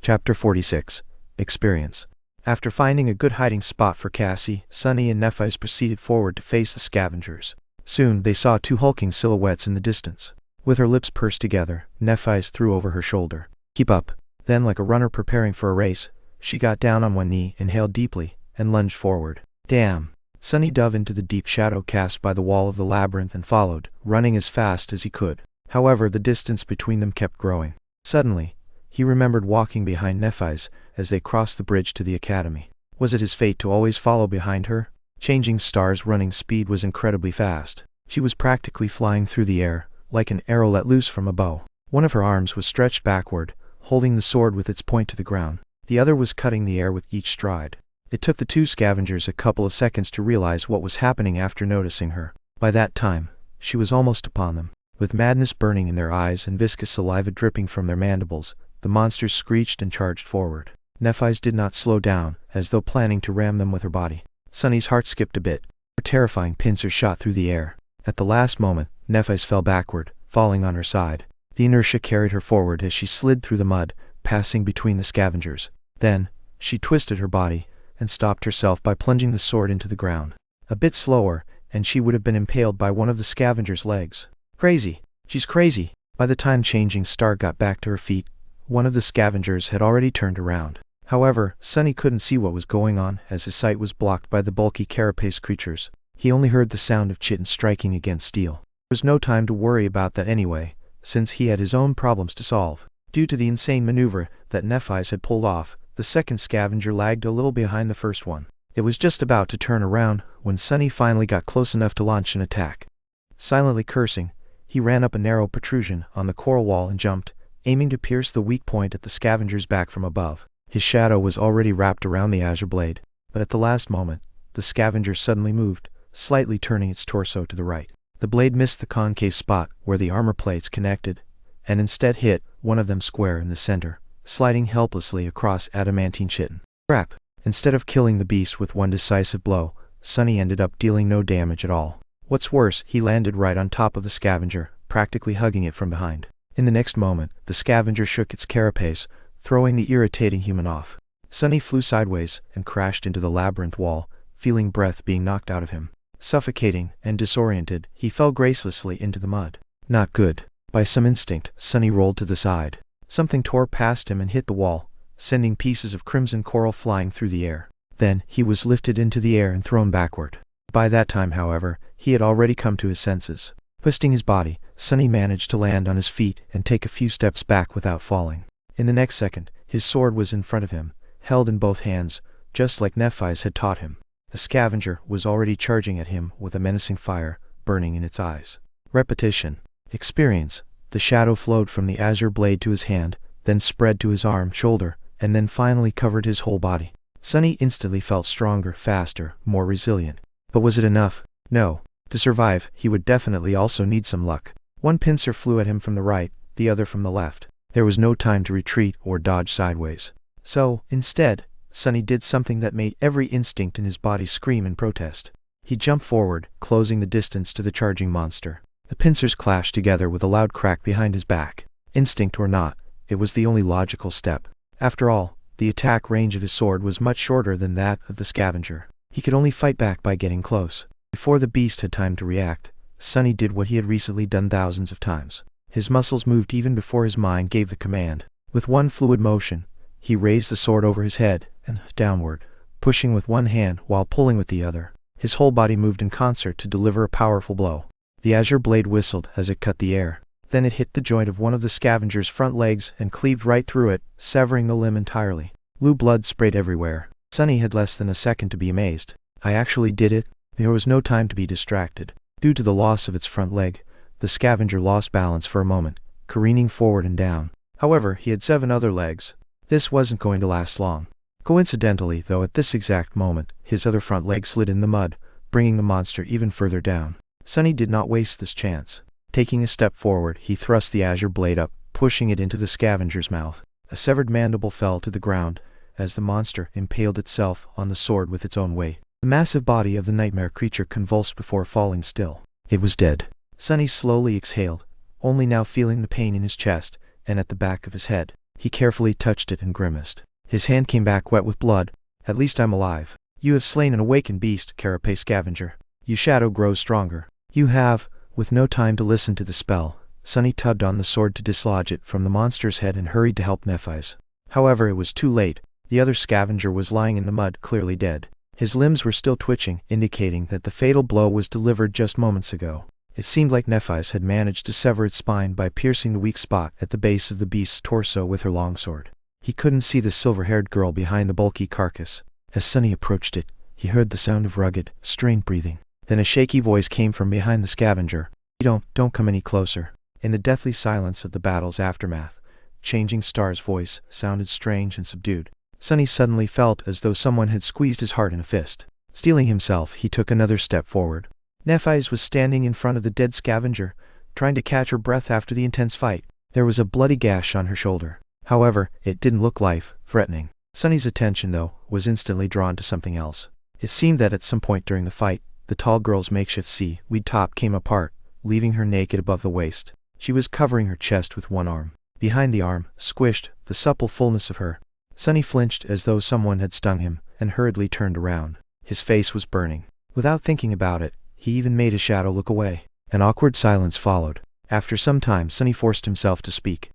Chapter 46. Experience. After finding a good hiding spot for Cassie, Sunny and Nephi's proceeded forward to face the scavengers. Soon they saw two hulking silhouettes in the distance. With her lips pursed together, Nephi's threw over her shoulder. "Keep up." Then, like a runner preparing for a race, she got down on one knee, inhaled deeply, and lunged forward. "Damn!" Sunny dove into the deep shadow cast by the wall of the labyrinth and followed, running as fast as he could. However, the distance between them kept growing. Suddenly, he remembered walking behind Nephi's as they crossed the bridge to the academy. Was it his fate to always follow behind her? Changing Star's running speed was incredibly fast. She was practically flying through the air, like an arrow let loose from a bow. One of her arms was stretched backward, holding the sword with its point to the ground. The other was cutting the air with each stride. It took the two scavengers a couple of seconds to realize what was happening after noticing her. By that time, she was almost upon them. With madness burning in their eyes and viscous saliva dripping from their mandibles, the monsters screeched and charged forward. Nephi's did not slow down, as though planning to ram them with her body. Sunny's heart skipped a bit. Her terrifying pincers shot through the air. At the last moment, Nephi's fell backward, falling on her side. The inertia carried her forward as she slid through the mud, passing between the scavengers. Then, she twisted her body, and stopped herself by plunging the sword into the ground. A bit slower, and she would have been impaled by one of the scavengers' legs. "Crazy! She's crazy!" By the time Changing Star got back to her feet, one of the scavengers had already turned around. However, Sunny couldn't see what was going on as his sight was blocked by the bulky carapace creatures. He only heard the sound of chitin striking against steel. There was no time to worry about that anyway, since he had his own problems to solve. Due to the insane maneuver that Nephi's had pulled off, the second scavenger lagged a little behind the first one. It was just about to turn around when Sunny finally got close enough to launch an attack. Silently cursing, he ran up a narrow protrusion on the coral wall and jumped, aiming to pierce the weak point at the scavenger's back from above. His shadow was already wrapped around the azure blade, but at the last moment, the scavenger suddenly moved, slightly turning its torso to the right. The blade missed the concave spot where the armor plates connected, and instead hit one of them square in the center, sliding helplessly across adamantine chitin. Crap! Instead of killing the beast with one decisive blow, Sunny ended up dealing no damage at all. What's worse, he landed right on top of the scavenger, practically hugging it from behind. In the next moment, the scavenger shook its carapace, throwing the irritating human off. Sunny flew sideways and crashed into the labyrinth wall, feeling breath being knocked out of him. Suffocating and disoriented, he fell gracelessly into the mud. Not good. By some instinct, Sunny rolled to the side. Something tore past him and hit the wall, sending pieces of crimson coral flying through the air. Then, he was lifted into the air and thrown backward. By that time, however, he had already come to his senses. Twisting his body, Sunny managed to land on his feet and take a few steps back without falling. In the next second, his sword was in front of him, held in both hands, just like Nephi's had taught him. The scavenger was already charging at him with a menacing fire, burning in its eyes. Repetition. Experience. The shadow flowed from the azure blade to his hand, then spread to his arm, shoulder, and then finally covered his whole body. Sunny instantly felt stronger, faster, more resilient. But was it enough? No. To survive, he would definitely also need some luck. One pincer flew at him from the right, the other from the left. There was no time to retreat or dodge sideways. So, instead, Sunny did something that made every instinct in his body scream in protest. He jumped forward, closing the distance to the charging monster. The pincers clashed together with a loud crack behind his back. Instinct or not, it was the only logical step. After all, the attack range of his sword was much shorter than that of the scavenger. He could only fight back by getting close. Before the beast had time to react, Sunny did what he had recently done thousands of times. His muscles moved even before his mind gave the command. With one fluid motion, he raised the sword over his head and downward, pushing with one hand while pulling with the other. His whole body moved in concert to deliver a powerful blow. The azure blade whistled as it cut the air. Then it hit the joint of one of the scavenger's front legs and cleaved right through it, severing the limb entirely. Blue blood sprayed everywhere. Sunny had less than a second to be amazed. "I actually did it?" There was no time to be distracted. Due to the loss of its front leg, the scavenger lost balance for a moment, careening forward and down. However, he had 7 other legs. This wasn't going to last long. Coincidentally, though, at this exact moment, his other front leg slid in the mud, bringing the monster even further down. Sunny did not waste this chance. Taking a step forward, he thrust the azure blade up, pushing it into the scavenger's mouth. A severed mandible fell to the ground, as the monster impaled itself on the sword with its own weight. The massive body of the nightmare creature convulsed before falling still. It was dead. Sunny slowly exhaled, only now feeling the pain in his chest and at the back of his head. He carefully touched it and grimaced. His hand came back wet with blood. At least I'm alive. You have slain an awakened beast, carapace scavenger. Your shadow grows stronger. You have. With no time to listen to the spell, Sunny tugged on the sword to dislodge it from the monster's head and hurried to help Nephi's. However, it was too late. The other scavenger was lying in the mud, clearly dead. His limbs were still twitching, indicating that the fatal blow was delivered just moments ago. It seemed like Nephi's had managed to sever its spine by piercing the weak spot at the base of the beast's torso with her longsword. He couldn't see the silver-haired girl behind the bulky carcass. As Sunny approached it, he heard the sound of rugged, strained breathing. Then a shaky voice came from behind the scavenger. Don't come any closer. In the deathly silence of the battle's aftermath, Changing Star's voice sounded strange and subdued. Sunny suddenly felt as though someone had squeezed his heart in a fist. Steeling himself, he took another step forward. Nephi's was standing in front of the dead scavenger, trying to catch her breath after the intense fight. There was a bloody gash on her shoulder. However, it didn't look life-threatening. Sunny's attention, though, was instantly drawn to something else. It seemed that at some point during the fight, the tall girl's makeshift seaweed top came apart, leaving her naked above the waist. She was covering her chest with one arm. Behind the arm, squished, the supple fullness of her. Sunny flinched as though someone had stung him, and hurriedly turned around. His face was burning. Without thinking about it, he even made his shadow look away. An awkward silence followed. After some time, Sunny forced himself to speak.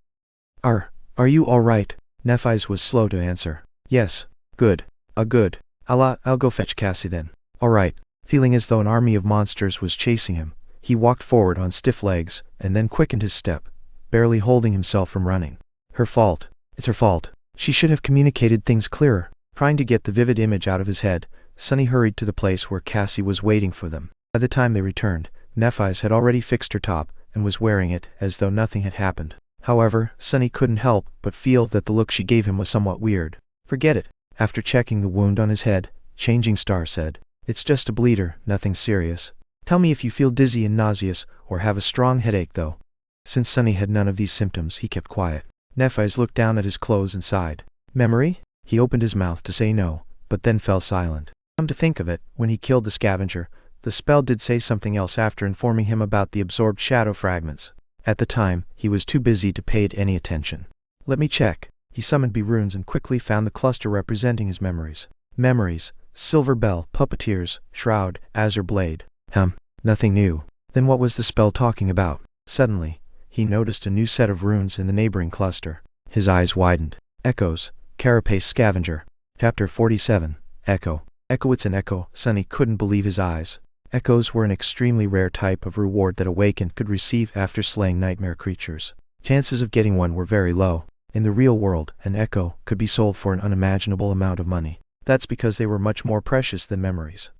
Are you all right? Nephi's was slow to answer. Yes. Good. Good. I'll go fetch Cassie then. All right. Feeling as though an army of monsters was chasing him, he walked forward on stiff legs, and then quickened his step, barely holding himself from running. Her fault. It's her fault. She should have communicated things clearer. Trying to get the vivid image out of his head, Sunny hurried to the place where Cassie was waiting for them. By the time they returned, Nephi's had already fixed her top, and was wearing it as though nothing had happened. However, Sunny couldn't help but feel that the look she gave him was somewhat weird. Forget it. After checking the wound on his head, Changing Star said, It's just a bleeder, nothing serious. Tell me if you feel dizzy and nauseous, or have a strong headache though. Since Sunny had none of these symptoms, he kept quiet. Nephi's looked down at his clothes and sighed. Memory? He opened his mouth to say no, but then fell silent. Come to think of it, when he killed the scavenger, the spell did say something else after informing him about the absorbed shadow fragments. At the time, he was too busy to pay it any attention. Let me check. He summoned B runes and quickly found the cluster representing his memories. Memories. Silver Bell, Puppeteers, Shroud, Azure Blade. Nothing new. Then what was the spell talking about? Suddenly, he noticed a new set of runes in the neighboring cluster. His eyes widened. Echoes. Carapace Scavenger. Chapter 47. Echo. Echo. It's an echo. Sunny couldn't believe his eyes. Echoes were an extremely rare type of reward that Awakened could receive after slaying nightmare creatures. Chances of getting one were very low. In the real world, an echo could be sold for an unimaginable amount of money. That's because they were much more precious than memories.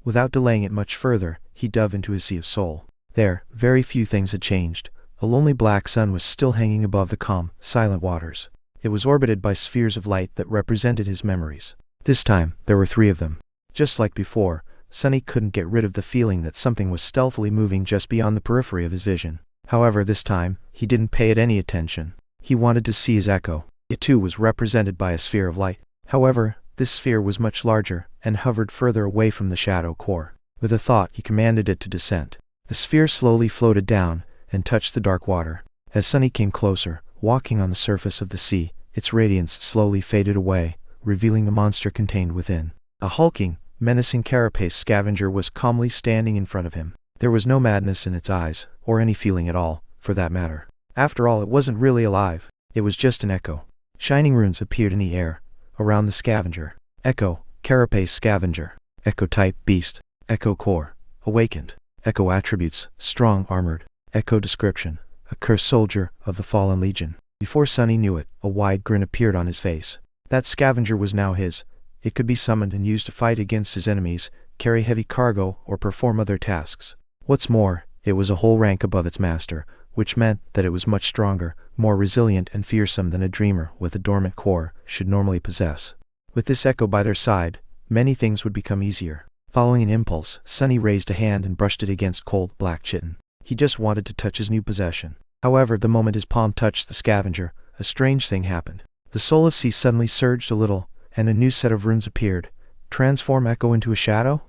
Without delaying it much further, he dove into his sea of soul. There, very few things had changed. A lonely black sun was still hanging above the calm, silent waters. It was orbited by spheres of light that represented his memories. This time, there were 3 of them. Just like before, Sunny couldn't get rid of the feeling that something was stealthily moving just beyond the periphery of his vision. However, this time, he didn't pay it any attention. He wanted to see his echo. It too was represented by a sphere of light. However, this sphere was much larger, and hovered further away from the shadow core. With a thought, he commanded it to descend. The sphere slowly floated down, and touched the dark water. As Sunny came closer, walking on the surface of the sea, its radiance slowly faded away, revealing the monster contained within. A hulking, menacing carapace scavenger was calmly standing in front of him. There was no madness in its eyes, or any feeling at all, for that matter. After all, it wasn't really alive. It was just an echo. Shining runes appeared in the air, around the scavenger. Echo, Carapace Scavenger. Echo type, Beast. Echo core, Awakened. Echo attributes, Strong armored. Echo description, a cursed soldier of the Fallen Legion. Before Sunny knew it, a wide grin appeared on his face. That scavenger was now his. It could be summoned and used to fight against his enemies, carry heavy cargo, or perform other tasks. What's more, it was a whole rank above its master, which meant that it was much stronger, more resilient and fearsome than a dreamer with a dormant core should normally possess. With this echo by their side, many things would become easier. Following an impulse, Sunny raised a hand and brushed it against cold, black chitin. He just wanted to touch his new possession. However, the moment his palm touched the scavenger, a strange thing happened. The soul of sea suddenly surged a little, and a new set of runes appeared. Transform Echo into a shadow?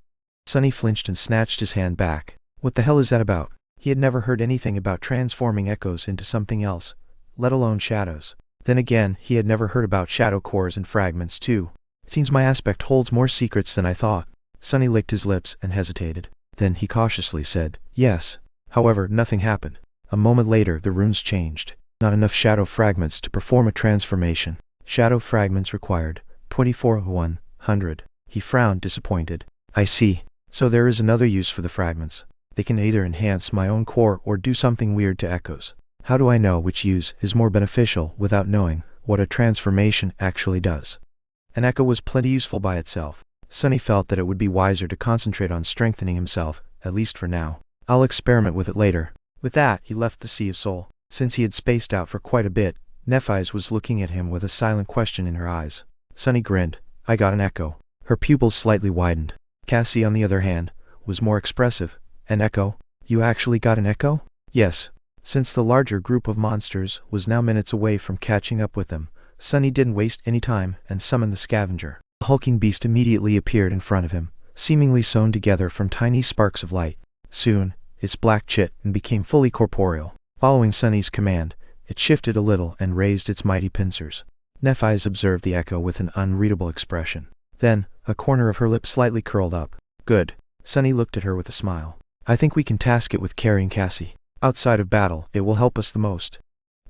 Sunny flinched and snatched his hand back. What the hell is that about? He had never heard anything about transforming echoes into something else, let alone shadows. Then again, he had never heard about shadow cores and fragments too. It seems my aspect holds more secrets than I thought. Sunny licked his lips and hesitated. Then he cautiously said, yes. However, nothing happened. A moment later, the runes changed. Not enough shadow fragments to perform a transformation. Shadow fragments required. 24/100. He frowned, disappointed. I see. So there is another use for the fragments. They can either enhance my own core or do something weird to echoes. How do I know which use is more beneficial without knowing what a transformation actually does? An echo was plenty useful by itself. Sunny felt that it would be wiser to concentrate on strengthening himself, at least for now. I'll experiment with it later. With that, he left the Sea of Soul. Since he had spaced out for quite a bit, Nephi's was looking at him with a silent question in her eyes. Sunny grinned. I got an echo. Her pupils slightly widened. Cassie, on the other hand, was more expressive. An echo? You actually got an echo? Yes. Since the larger group of monsters was now minutes away from catching up with them, Sunny didn't waste any time and summoned the scavenger. The hulking beast immediately appeared in front of him, seemingly sewn together from tiny sparks of light. Soon, its black chit and became fully corporeal. Following Sunny's command, it shifted a little and raised its mighty pincers. Nephi's observed the echo with an unreadable expression. Then, a corner of her lip slightly curled up. Good. Sunny looked at her with a smile. I think we can task it with carrying Cassie. Outside of battle, it will help us the most.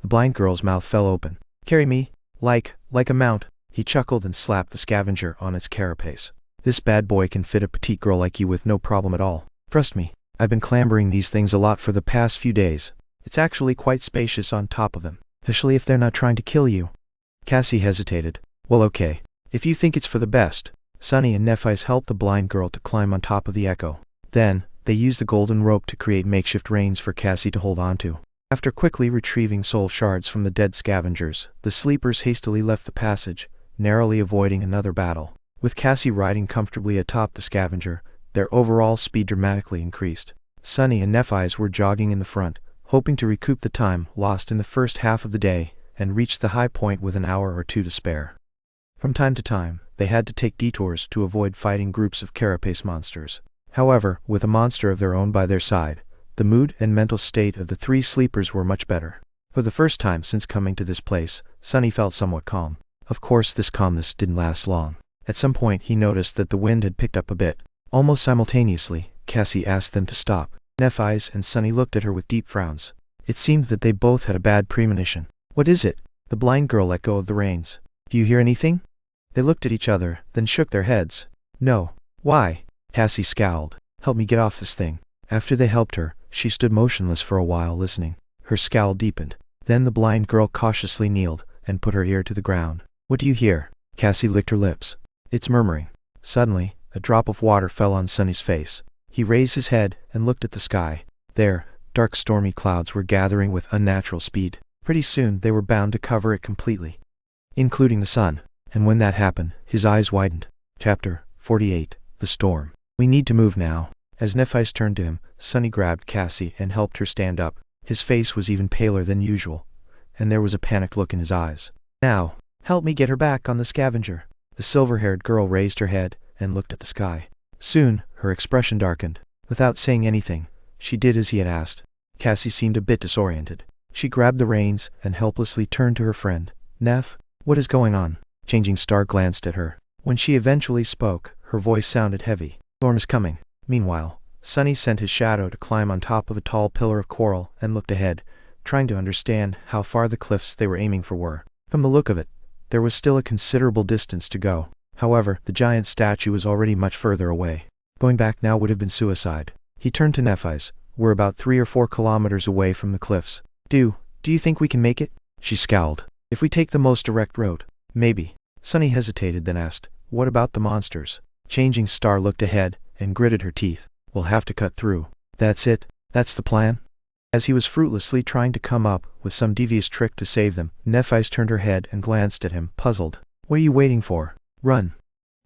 The blind girl's mouth fell open. Carry me? Like a mount. He chuckled and slapped the scavenger on its carapace. This bad boy can fit a petite girl like you with no problem at all. Trust me, I've been clambering these things a lot for the past few days. It's actually quite spacious on top of them, especially if they're not trying to kill you. Cassie hesitated. Well, okay. If you think it's for the best. Sunny and Nephi's helped the blind girl to climb on top of the echo. Then, they used the golden rope to create makeshift reins for Cassie to hold onto. After quickly retrieving soul shards from the dead scavengers, the sleepers hastily left the passage, narrowly avoiding another battle. With Cassie riding comfortably atop the scavenger, their overall speed dramatically increased. Sunny and Nephi's were jogging in the front, hoping to recoup the time lost in the first half of the day, and reach the high point with an hour or two to spare. From time to time, they had to take detours to avoid fighting groups of carapace monsters. However, with a monster of their own by their side, the mood and mental state of the three sleepers were much better. For the first time since coming to this place, Sunny felt somewhat calm. Of course, this calmness didn't last long. At some point, he noticed that the wind had picked up a bit. Almost simultaneously, Cassie asked them to stop. Nephi's and Sunny looked at her with deep frowns. It seemed that they both had a bad premonition. What is it? The blind girl let go of the reins. Do you hear anything? They looked at each other, then shook their heads. No. Why? Cassie scowled. Help me get off this thing. After they helped her, she stood motionless for a while listening. Her scowl deepened. Then the blind girl cautiously kneeled and put her ear to the ground. What do you hear? Cassie licked her lips. It's murmuring. Suddenly, a drop of water fell on Sunny's face. He raised his head and looked at the sky. There, dark stormy clouds were gathering with unnatural speed. Pretty soon they were bound to cover it completely, including the sun. And when that happened, his eyes widened. Chapter 48. The Storm. We need to move now. As Nephi's turned to him, Sunny grabbed Cassie and helped her stand up. His face was even paler than usual, and there was a panicked look in his eyes. Now, help me get her back on the scavenger. The silver-haired girl raised her head and looked at the sky. Soon, her expression darkened. Without saying anything, she did as he had asked. Cassie seemed a bit disoriented. She grabbed the reins and helplessly turned to her friend. Neph, what is going on? Changing Star glanced at her. When she eventually spoke, her voice sounded heavy. Storm is coming. Meanwhile, Sunny sent his shadow to climb on top of a tall pillar of coral and looked ahead, trying to understand how far the cliffs they were aiming for were. From the look of it, there was still a considerable distance to go. However, the giant statue was already much further away. Going back now would have been suicide. He turned to Nephi's. We're about 3 or 4 kilometers away from the cliffs. Do you think we can make it? She scowled. If we take the most direct road, maybe. Sunny hesitated, then asked, what about the monsters? Changing Star looked ahead and gritted her teeth. We'll have to cut through. That's it? That's the plan? As he was fruitlessly trying to come up with some devious trick to save them, Nephi's turned her head and glanced at him, puzzled. What are you waiting for? Run.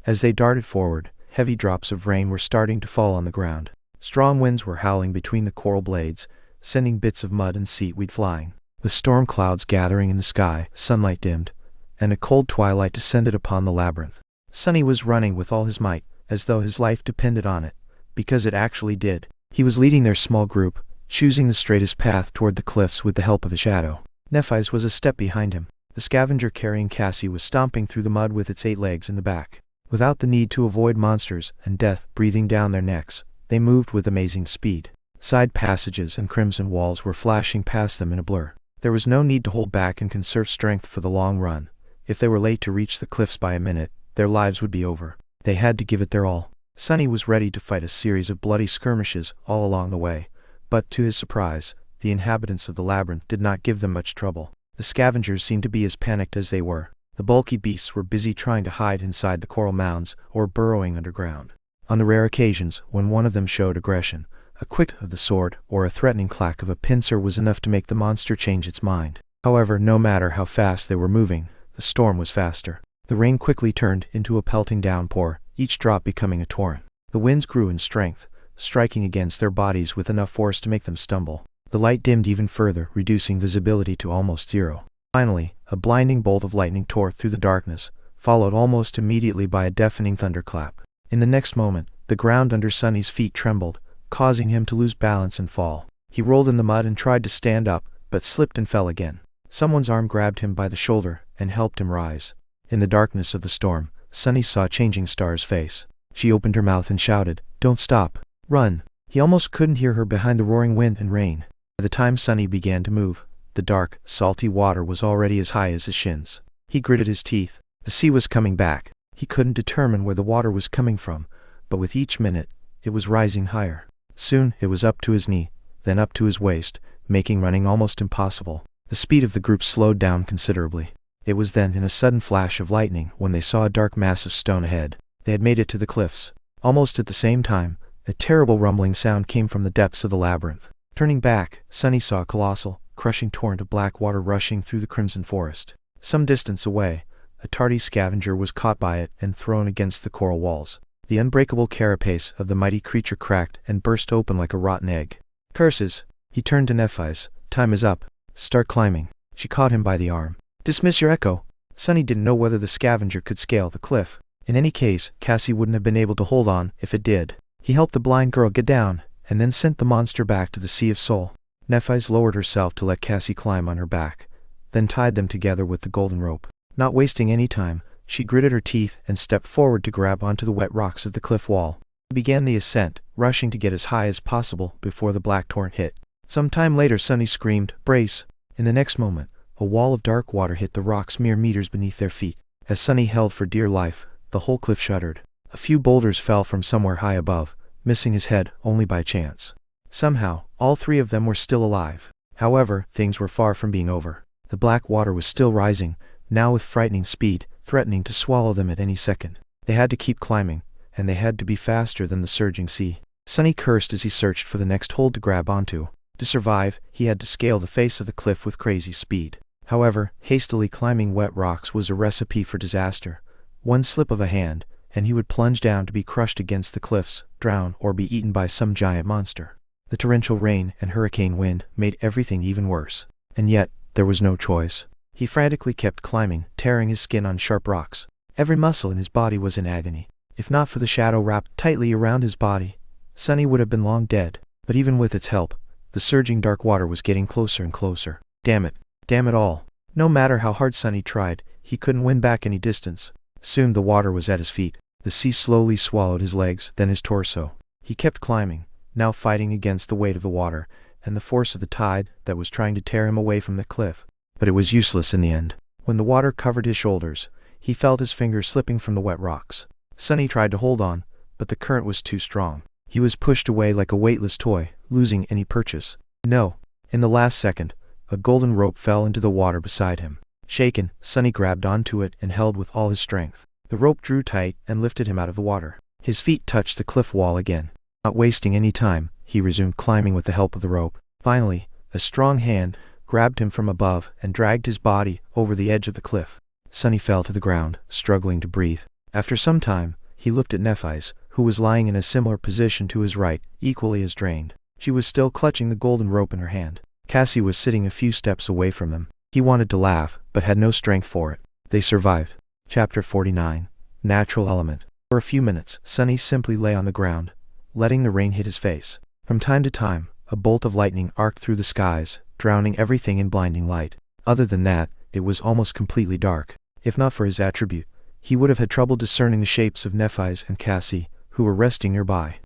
As they darted forward, heavy drops of rain were starting to fall on the ground. Strong winds were howling between the coral blades, sending bits of mud and seaweed flying. With storm clouds gathering in the sky, sunlight dimmed, and a cold twilight descended upon the labyrinth. Sunny was running with all his might, as though his life depended on it, because it actually did. He was leading their small group, choosing the straightest path toward the cliffs with the help of a shadow. Nephi's was a step behind him. The scavenger carrying Cassie was stomping through the mud with its 8 legs in the back. Without the need to avoid monsters and death breathing down their necks, they moved with amazing speed. Side passages and crimson walls were flashing past them in a blur. There was no need to hold back and conserve strength for the long run. If they were late to reach the cliffs by a minute, their lives would be over. They had to give it their all. Sunny was ready to fight a series of bloody skirmishes all along the way, but to his surprise, the inhabitants of the labyrinth did not give them much trouble. The scavengers seemed to be as panicked as they were. The bulky beasts were busy trying to hide inside the coral mounds or burrowing underground. On the rare occasions when one of them showed aggression, a quick of the sword or a threatening clack of a pincer was enough to make the monster change its mind. However, no matter how fast they were moving, the storm was faster. The rain quickly turned into a pelting downpour, each drop becoming a torrent. The winds grew in strength, striking against their bodies with enough force to make them stumble. The light dimmed even further, reducing visibility to almost zero. Finally, a blinding bolt of lightning tore through the darkness, followed almost immediately by a deafening thunderclap. In the next moment, the ground under Sunny's feet trembled, causing him to lose balance and fall. He rolled in the mud and tried to stand up, but slipped and fell again. Someone's arm grabbed him by the shoulder and helped him rise. In the darkness of the storm, Sunny saw Changing Star's face. She opened her mouth and shouted, "Don't stop! Run!" He almost couldn't hear her behind the roaring wind and rain. By the time Sunny began to move, the dark, salty water was already as high as his shins. He gritted his teeth. The sea was coming back. He couldn't determine where the water was coming from, but with each minute, it was rising higher. Soon it was up to his knee, then up to his waist, making running almost impossible. The speed of the group slowed down considerably. It was then, in a sudden flash of lightning, when they saw a dark mass of stone ahead. They had made it to the cliffs. Almost at the same time, a terrible rumbling sound came from the depths of the labyrinth. Turning back, Sunny saw a colossal, crushing torrent of black water rushing through the crimson forest. Some distance away, a tardy scavenger was caught by it and thrown against the coral walls. The unbreakable carapace of the mighty creature cracked and burst open like a rotten egg. "Curses!" He turned to Nephi's. "Time is up. Start climbing." She caught him by the arm. "Dismiss your echo." Sunny didn't know whether the scavenger could scale the cliff. In any case, Cassie wouldn't have been able to hold on if it did. He helped the blind girl get down, and then sent the monster back to the Sea of Soul. Nephi's lowered herself to let Cassie climb on her back, then tied them together with the golden rope. Not wasting any time, she gritted her teeth and stepped forward to grab onto the wet rocks of the cliff wall. He began the ascent, rushing to get as high as possible before the black torrent hit. Some time later, Sunny screamed, "Brace!" In the next moment, a wall of dark water hit the rocks mere meters beneath their feet. As Sunny held for dear life, the whole cliff shuddered. A few boulders fell from somewhere high above, missing his head only by chance. Somehow, all 3 of them were still alive. However, things were far from being over. The black water was still rising, now with frightening speed, threatening to swallow them at any second. They had to keep climbing, and they had to be faster than the surging sea. Sunny cursed as he searched for the next hold to grab onto. To survive, he had to scale the face of the cliff with crazy speed. However, hastily climbing wet rocks was a recipe for disaster. One slip of a hand, and he would plunge down to be crushed against the cliffs, drown, or be eaten by some giant monster. The torrential rain and hurricane wind made everything even worse. And yet, there was no choice. He frantically kept climbing, tearing his skin on sharp rocks. Every muscle in his body was in agony. If not for the shadow wrapped tightly around his body, Sunny would have been long dead. But even with its help, the surging dark water was getting closer and closer. Damn it. Damn it all. No matter how hard Sunny tried, he couldn't win back any distance. Soon the water was at his feet. The sea slowly swallowed his legs, then his torso. He kept climbing, now fighting against the weight of the water and the force of the tide that was trying to tear him away from the cliff. But it was useless in the end. When the water covered his shoulders, he felt his fingers slipping from the wet rocks. Sunny tried to hold on, but the current was too strong. He was pushed away like a weightless toy, losing any purchase. No. In the last second, a golden rope fell into the water beside him. Shaken, Sunny grabbed onto it and held with all his strength. The rope drew tight and lifted him out of the water. His feet touched the cliff wall again. Not wasting any time, he resumed climbing with the help of the rope. Finally, a strong hand grabbed him from above and dragged his body over the edge of the cliff. Sunny fell to the ground, struggling to breathe. After some time, he looked at Nephi's, who was lying in a similar position to his right, equally as drained. She was still clutching the golden rope in her hand. Cassie was sitting a few steps away from them. He wanted to laugh, but had no strength for it. They survived. Chapter 49. Natural Element. For a few minutes, Sunny simply lay on the ground, letting the rain hit his face. From time to time, a bolt of lightning arced through the skies, drowning everything in blinding light. Other than that, it was almost completely dark. If not for his attribute, he would have had trouble discerning the shapes of Nephis and Cassie, who were resting nearby.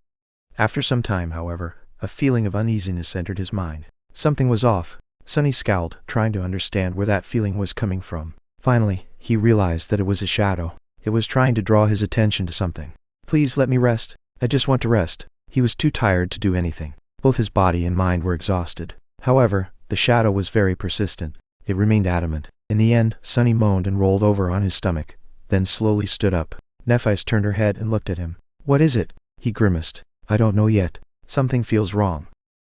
After some time, however, a feeling of uneasiness entered his mind. Something was off. Sunny scowled, trying to understand where that feeling was coming from. Finally, he realized that it was a shadow. It was trying to draw his attention to something. "Please let me rest. I just want to rest." He was too tired to do anything. Both his body and mind were exhausted. However, the shadow was very persistent. It remained adamant. In the end, Sunny moaned and rolled over on his stomach, then slowly stood up. Nephis turned her head and looked at him. "What is it?" He grimaced. "I don't know yet. Something feels wrong."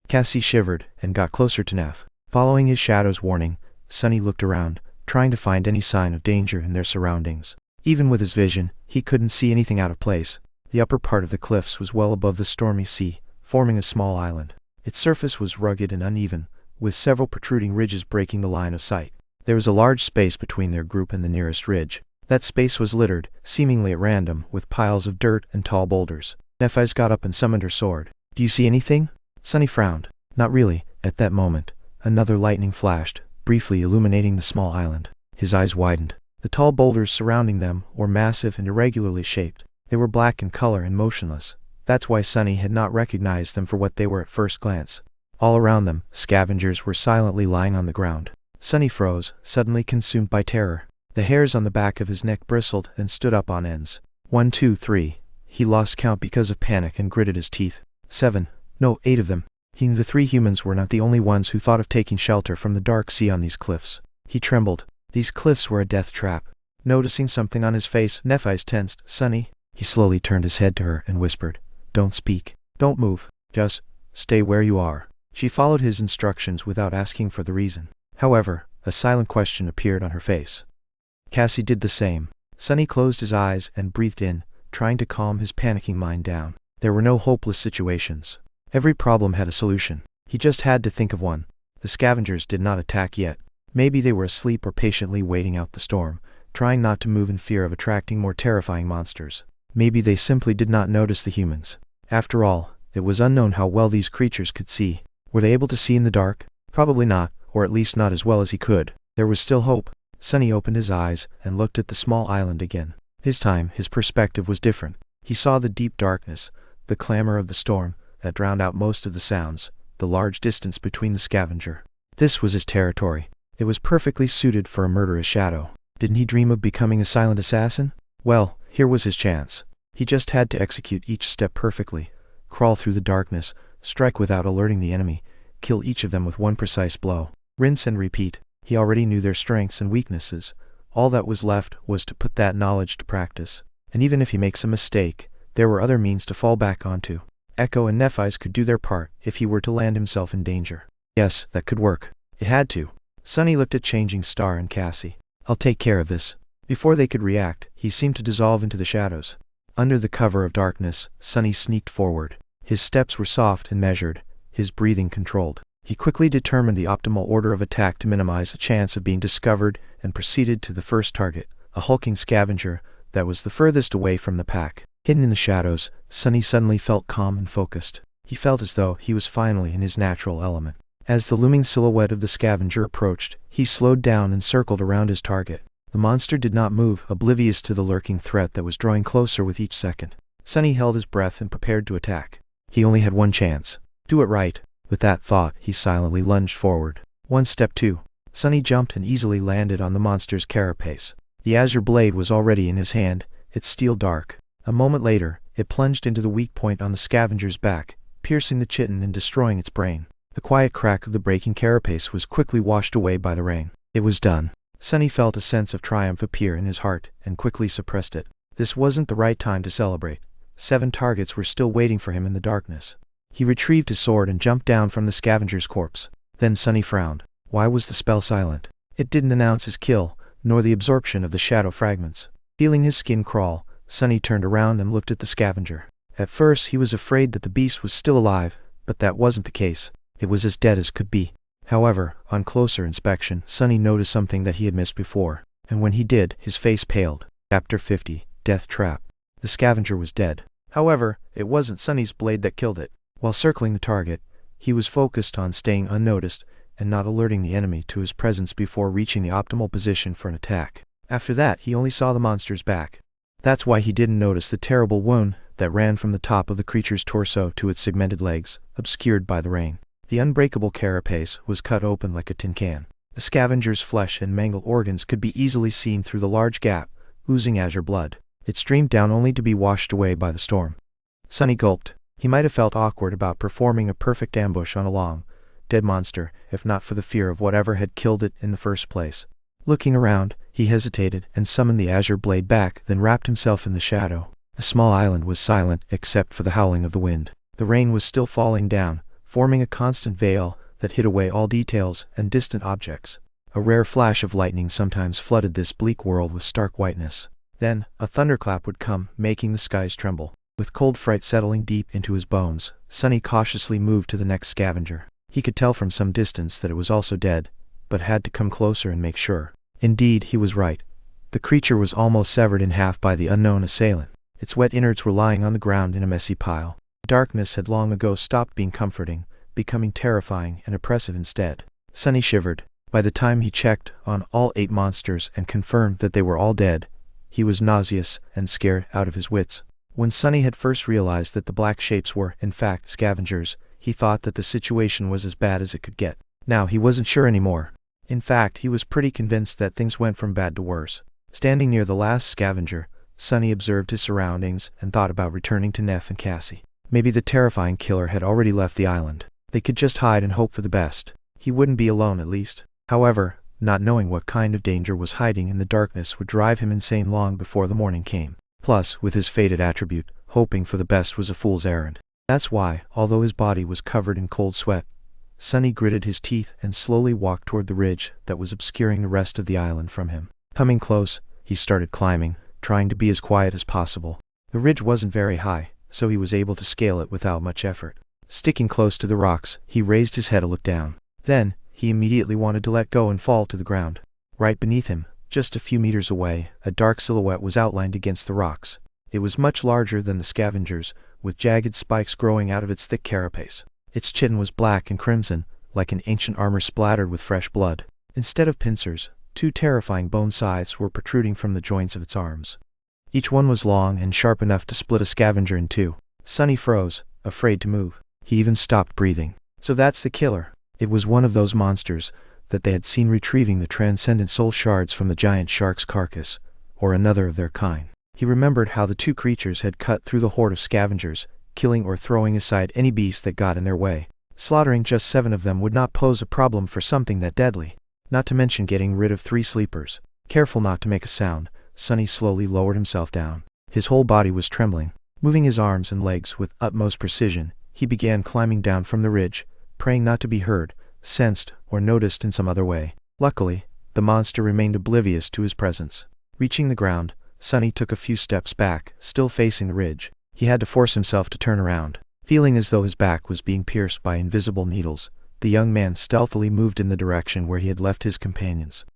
Cassie shivered and got closer to Neph. Following his shadow's warning, Sunny looked around, trying to find any sign of danger in their surroundings. Even with his vision, he couldn't see anything out of place. The upper part of the cliffs was well above the stormy sea, forming a small island. Its surface was rugged and uneven, with several protruding ridges breaking the line of sight. There was a large space between their group and the nearest ridge. That space was littered, seemingly at random, with piles of dirt and tall boulders. Nephis got up and summoned her sword. "Do you see anything?" Sunny frowned. "Not really." At that moment, another lightning flashed, briefly illuminating the small island. His eyes widened. The tall boulders surrounding them were massive and irregularly shaped. They were black in color and motionless. That's why Sunny had not recognized them for what they were at first glance. All around them, scavengers were silently lying on the ground. Sunny froze, suddenly consumed by terror. The hairs on the back of his neck bristled and stood up on ends. 1, 2, 3. He lost count because of panic and gritted his teeth. 7. No, 8 of them. He knew the 3 humans were not the only ones who thought of taking shelter from the dark sea on these cliffs. He trembled. These cliffs were a death trap. Noticing something on his face, Nephis tensed. "Sunny." He slowly turned his head to her and whispered, "Don't speak. Don't move. Just stay where you are." She followed his instructions without asking for the reason. However, a silent question appeared on her face. Cassie did the same. Sunny closed his eyes and breathed in, trying to calm his panicking mind down. There were no hopeless situations. Every problem had a solution. He just had to think of one. The scavengers did not attack yet. Maybe they were asleep or patiently waiting out the storm, trying not to move in fear of attracting more terrifying monsters. Maybe they simply did not notice the humans. After all, it was unknown how well these creatures could see. Were they able to see in the dark? Probably not, or at least not as well as he could. There was still hope. Sunny opened his eyes and looked at the small island again. This time, his perspective was different. He saw the deep darkness, the clamor of the storm that drowned out most of the sounds, the large distance between the scavenger. This was his territory. It was perfectly suited for a murderous shadow. Didn't he dream of becoming a silent assassin? Well, here was his chance. He just had to execute each step perfectly, crawl through the darkness, strike without alerting the enemy, kill each of them with one precise blow. Rinse and repeat. He already knew their strengths and weaknesses. All that was left was to put that knowledge to practice. And even if he makes a mistake, there were other means to fall back onto. Echo and Nephis could do their part if he were to land himself in danger. Yes, that could work. It had to. Sunny looked at Changing Star and Cassie. "I'll take care of this." Before they could react, he seemed to dissolve into the shadows. Under the cover of darkness, Sunny sneaked forward. His steps were soft and measured, his breathing controlled. He quickly determined the optimal order of attack to minimize the chance of being discovered and proceeded to the first target, a hulking scavenger that was the furthest away from the pack. Hidden in the shadows, Sunny suddenly felt calm and focused. He felt as though he was finally in his natural element. As the looming silhouette of the scavenger approached, he slowed down and circled around his target. The monster did not move, oblivious to the lurking threat that was drawing closer with each second. Sunny held his breath and prepared to attack. He only had one chance. Do it right. With that thought, he silently lunged forward. 1 step 2. Sunny jumped and easily landed on the monster's carapace. The azure blade was already in his hand, its steel dark. A moment later, it plunged into the weak point on the scavenger's back, piercing the chitin and destroying its brain. The quiet crack of the breaking carapace was quickly washed away by the rain. It was done. Sunny felt a sense of triumph appear in his heart and quickly suppressed it. This wasn't the right time to celebrate. 7 targets were still waiting for him in the darkness. He retrieved his sword and jumped down from the scavenger's corpse. Then Sunny frowned. Why was the spell silent? It didn't announce his kill, nor the absorption of the shadow fragments. Feeling his skin crawl, Sunny turned around and looked at the scavenger. At first he was afraid that the beast was still alive, but that wasn't the case. It was as dead as could be. However, on closer inspection, Sunny noticed something that he had missed before, and when he did, his face paled. Chapter 50, Death Trap. The scavenger was dead. However, it wasn't Sunny's blade that killed it. While circling the target, he was focused on staying unnoticed, and not alerting the enemy to his presence before reaching the optimal position for an attack. After that, he only saw the monster's back. That's why he didn't notice the terrible wound that ran from the top of the creature's torso to its segmented legs, obscured by the rain. The unbreakable carapace was cut open like a tin can. The scavenger's flesh and mangled organs could be easily seen through the large gap, oozing azure blood. It streamed down only to be washed away by the storm. Sunny gulped. He might have felt awkward about performing a perfect ambush on a long, dead monster, if not for the fear of whatever had killed it in the first place. Looking around, he hesitated and summoned the azure blade back, then wrapped himself in the shadow. The small island was silent except for the howling of the wind. The rain was still falling down, forming a constant veil that hid away all details and distant objects. A rare flash of lightning sometimes flooded this bleak world with stark whiteness. Then, a thunderclap would come, making the skies tremble. With cold fright settling deep into his bones, Sunny cautiously moved to the next scavenger. He could tell from some distance that it was also dead, but had to come closer and make sure. Indeed, he was right. The creature was almost severed in half by the unknown assailant. Its wet innards were lying on the ground in a messy pile. Darkness had long ago stopped being comforting, becoming terrifying and oppressive instead. Sunny shivered. By the time he checked on all 8 monsters and confirmed that they were all dead, he was nauseous and scared out of his wits. When Sunny had first realized that the black shapes were, in fact, scavengers, he thought that the situation was as bad as it could get. Now he wasn't sure anymore. In fact, he was pretty convinced that things went from bad to worse. Standing near the last scavenger, Sunny observed his surroundings and thought about returning to Neff and Cassie. Maybe the terrifying killer had already left the island. They could just hide and hope for the best. He wouldn't be alone at least. However, not knowing what kind of danger was hiding in the darkness would drive him insane long before the morning came. Plus, with his fated attribute, hoping for the best was a fool's errand. That's why, although his body was covered in cold sweat, Sunny gritted his teeth and slowly walked toward the ridge that was obscuring the rest of the island from him. Coming close, he started climbing, trying to be as quiet as possible. The ridge wasn't very high, so he was able to scale it without much effort. Sticking close to the rocks, he raised his head to look down. Then, he immediately wanted to let go and fall to the ground. Right beneath him, just a few meters away, a dark silhouette was outlined against the rocks. It was much larger than the scavengers, with jagged spikes growing out of its thick carapace. Its chin was black and crimson, like an ancient armor splattered with fresh blood. Instead of pincers, 2 terrifying bone scythes were protruding from the joints of its arms. Each one was long and sharp enough to split a scavenger in 2. Sunny froze, afraid to move. He even stopped breathing. So that's the killer. It was one of those monsters that they had seen retrieving the transcendent soul shards from the giant shark's carcass, or another of their kind. He remembered how the 2 creatures had cut through the horde of scavengers, killing or throwing aside any beast that got in their way. Slaughtering just 7 of them would not pose a problem for something that deadly. Not to mention getting rid of 3 sleepers. Careful not to make a sound, Sunny slowly lowered himself down. His whole body was trembling. Moving his arms and legs with utmost precision, he began climbing down from the ridge, praying not to be heard, sensed, or noticed in some other way. Luckily, the monster remained oblivious to his presence. Reaching the ground, Sunny took a few steps back, still facing the ridge. He had to force himself to turn around. Feeling as though his back was being pierced by invisible needles, the young man stealthily moved in the direction where he had left his companions.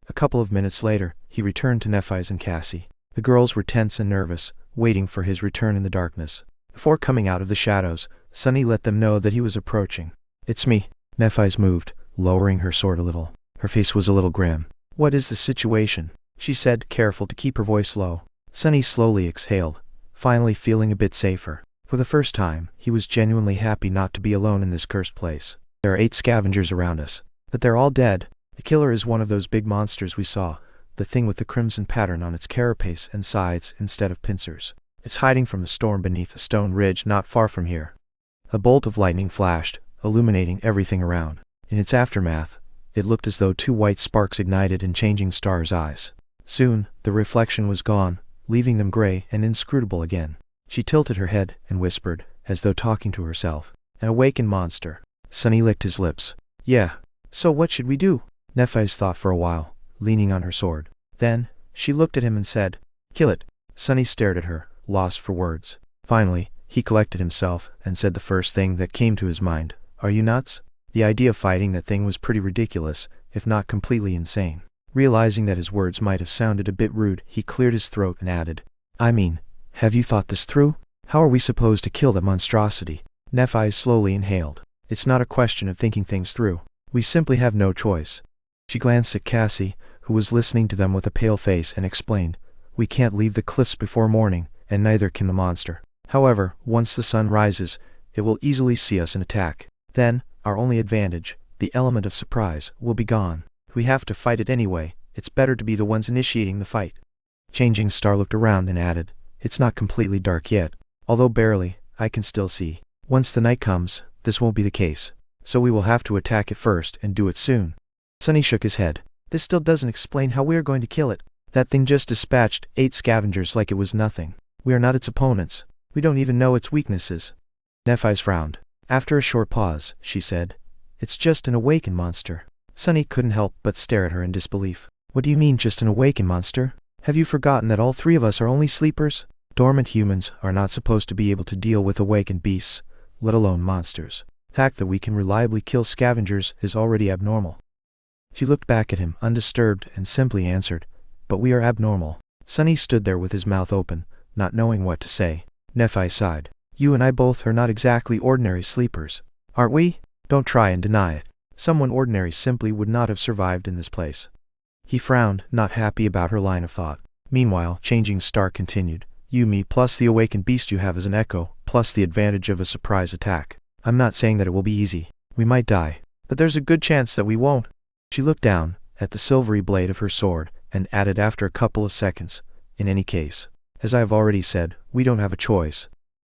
A couple of minutes later, he returned to Nephi's and Cassie. The girls were tense and nervous, waiting for his return in the darkness. Before coming out of the shadows, Sunny let them know that he was approaching. "It's me." Nephi's moved, lowering her sword a little. Her face was a little grim. "What is the situation?" she said, careful to keep her voice low. Sunny slowly exhaled, finally feeling a bit safer. For the first time, he was genuinely happy not to be alone in this cursed place. "There are 8 scavengers around us, but they're all dead. The killer is one of those big monsters we saw, the thing with the crimson pattern on its carapace and sides instead of pincers. It's hiding from the storm beneath a stone ridge not far from here." A bolt of lightning flashed, illuminating everything around. In its aftermath, it looked as though 2 white sparks ignited in changing stars' eyes. Soon, the reflection was gone, leaving them gray and inscrutable again. She tilted her head and whispered, as though talking to herself, "An awakened monster." Sunny licked his lips. "Yeah. So what should we do?" Nephi's thought for a while, leaning on her sword. Then, she looked at him and said, "Kill it." Sunny stared at her, lost for words. Finally, he collected himself and said the first thing that came to his mind, "Are you nuts?" The idea of fighting that thing was pretty ridiculous, if not completely insane. Realizing that his words might have sounded a bit rude, he cleared his throat and added, "I mean, have you thought this through? How are we supposed to kill that monstrosity?" Nephi slowly inhaled. "It's not a question of thinking things through. We simply have no choice. She glanced at Cassie, who was listening to them with a pale face, and explained, "We can't leave the cliffs before morning, and neither can the monster. However, once the sun rises, it will easily see us and attack. Then, our only advantage, the element of surprise, will be gone. We have to fight it anyway. It's better to be the ones initiating the fight." Changing Star looked around and added, "It's not completely dark yet. Although barely, I can still see. Once the night comes, this won't be the case. So we will have to attack it first and do it soon." Sunny shook his head. "This still doesn't explain how we are going to kill it. That thing just dispatched 8 scavengers like it was nothing. We are not its opponents. We don't even know its weaknesses." Nephi's frowned. After a short pause, she said, "It's just an awakened monster." Sunny couldn't help but stare at her in disbelief. "What do you mean, just an awakened monster? Have you forgotten that all 3 of us are only sleepers? Dormant humans are not supposed to be able to deal with awakened beasts, let alone monsters. The fact that we can reliably kill scavengers is already abnormal." She looked back at him, undisturbed, and simply answered, "But we are abnormal." Sunny stood there with his mouth open, not knowing what to say. Nephi sighed. "You and I both are not exactly ordinary sleepers, aren't we? Don't try and deny it. Someone ordinary simply would not have survived in this place." He frowned, not happy about her line of thought. Meanwhile, Changing Star continued, "You, me, plus the awakened beast you have as an echo, plus the advantage of a surprise attack. I'm not saying that it will be easy. We might die, but there's a good chance that we won't." She looked down at the silvery blade of her sword, and added after a couple of seconds, "In any case, as I have already said, we don't have a choice."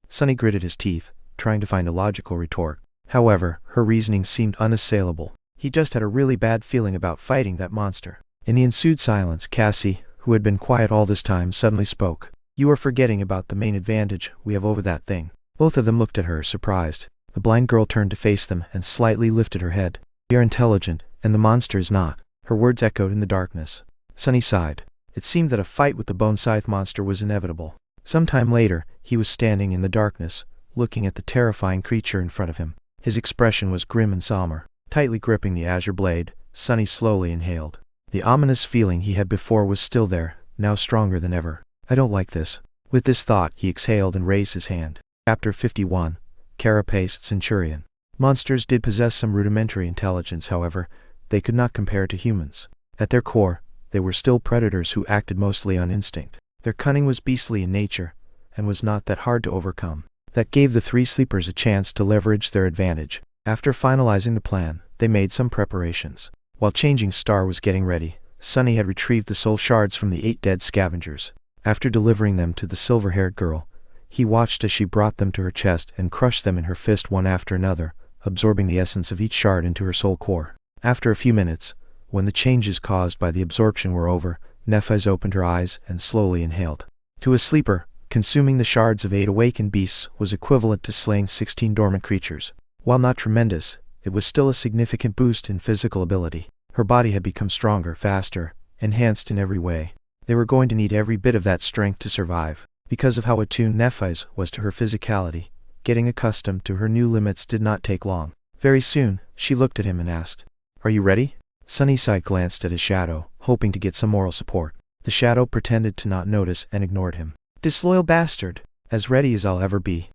Sunny gritted his teeth, trying to find a logical retort. However, her reasoning seemed unassailable. He just had a really bad feeling about fighting that monster. In the ensued silence, Cassie, who had been quiet all this time, suddenly spoke. "You are forgetting about the main advantage we have over that thing." Both of them looked at her, surprised. The blind girl turned to face them and slightly lifted her head. "We are intelligent, and the monster is not." Her words echoed in the darkness. Sunny sighed. It seemed that a fight with the bone scythe monster was inevitable. Some time later, he was standing in the darkness, looking at the terrifying creature in front of him. His expression was grim and somber. Tightly gripping the azure blade, Sunny slowly inhaled. The ominous feeling he had before was still there, now stronger than ever. "I don't like this." With this thought, he exhaled and raised his hand. Chapter 51. Carapace Centurion. Monsters did possess some rudimentary intelligence, however. They could not compare to humans. At their core, they were still predators who acted mostly on instinct. Their cunning was beastly in nature, and was not that hard to overcome. That gave the 3 sleepers a chance to leverage their advantage. After finalizing the plan, they made some preparations. While Changing Star was getting ready, Sunny had retrieved the soul shards from the 8 dead scavengers. After delivering them to the silver-haired girl, he watched as she brought them to her chest and crushed them in her fist one after another, absorbing the essence of each shard into her soul core. After a few minutes, when the changes caused by the absorption were over, Nephi's opened her eyes and slowly inhaled. To a sleeper, consuming the shards of 8 awakened beasts was equivalent to slaying 16 dormant creatures. While not tremendous, it was still a significant boost in physical ability. Her body had become stronger, faster, enhanced in every way. They were going to need every bit of that strength to survive. Because of how attuned Nephi's was to her physicality, getting accustomed to her new limits did not take long. Very soon, she looked at him and asked, "Are you ready?" Sunnyside glanced at his shadow, hoping to get some moral support. The shadow pretended to not notice and ignored him. "Disloyal bastard! As ready as I'll ever be."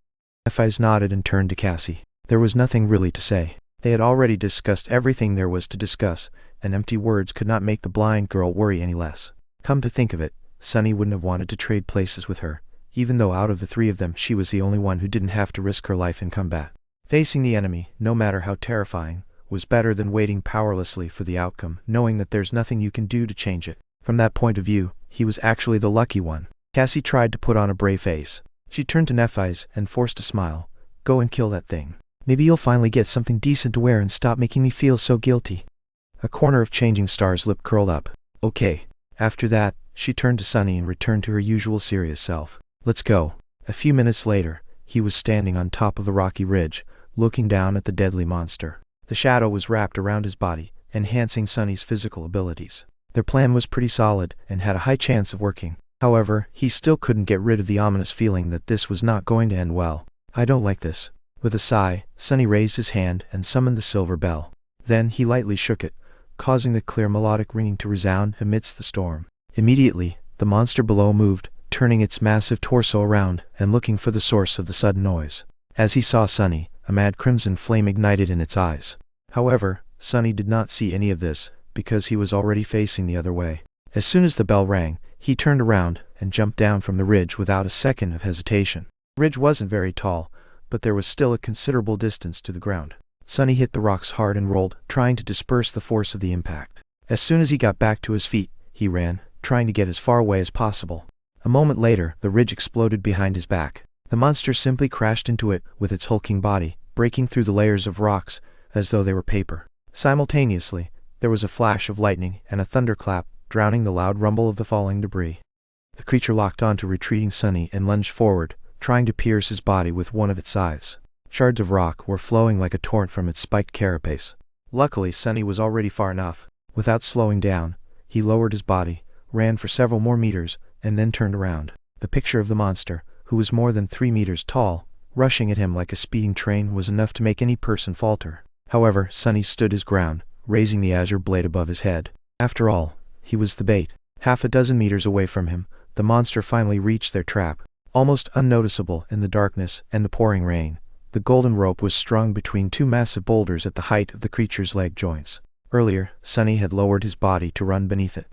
Nephi's nodded and turned to Cassie. There was nothing really to say. They had already discussed everything there was to discuss, and empty words could not make the blind girl worry any less. Come to think of it, Sunny wouldn't have wanted to trade places with her, even though out of the 3 of them she was the only one who didn't have to risk her life in combat. Facing the enemy, no matter how terrifying, was better than waiting powerlessly for the outcome, knowing that there's nothing you can do to change it. From that point of view, he was actually the lucky one. Cassie tried to put on a brave face. She turned to Nephi's and forced a smile. "Go and kill that thing. Maybe you'll finally get something decent to wear and stop making me feel so guilty." A corner of Changing Star's lip curled up. "Okay." After that, she turned to Sunny and returned to her usual serious self. "Let's go." A few minutes later, he was standing on top of the rocky ridge, looking down at the deadly monster. The shadow was wrapped around his body, enhancing Sunny's physical abilities. Their plan was pretty solid and had a high chance of working. However, he still couldn't get rid of the ominous feeling that this was not going to end well. "I don't like this." With a sigh, Sunny raised his hand and summoned the silver bell. Then he lightly shook it, causing the clear melodic ringing to resound amidst the storm. Immediately, the monster below moved, turning its massive torso around and looking for the source of the sudden noise. As he saw Sunny, a mad crimson flame ignited in its eyes. However, Sunny did not see any of this, because he was already facing the other way. As soon as the bell rang, he turned around and jumped down from the ridge without a second of hesitation. The ridge wasn't very tall, but there was still a considerable distance to the ground. Sunny hit the rocks hard and rolled, trying to disperse the force of the impact. As soon as he got back to his feet, he ran, trying to get as far away as possible. A moment later, the ridge exploded behind his back. The monster simply crashed into it with its hulking body, breaking through the layers of rocks as though they were paper. Simultaneously, there was a flash of lightning and a thunderclap, drowning the loud rumble of the falling debris. The creature locked onto retreating Sunny and lunged forward, trying to pierce his body with one of its scythes. Shards of rock were flowing like a torrent from its spiked carapace. Luckily, Sunny was already far enough. Without slowing down, he lowered his body, ran for several more meters, and then turned around. The picture of the monster, who was more than 3 meters tall, rushing at him like a speeding train was enough to make any person falter. However, Sunny stood his ground, raising the azure blade above his head. After all, he was the bait. Half a dozen meters away from him, the monster finally reached their trap. Almost unnoticeable in the darkness and the pouring rain, the golden rope was strung between 2 massive boulders at the height of the creature's leg joints. Earlier, Sunny had lowered his body to run beneath it.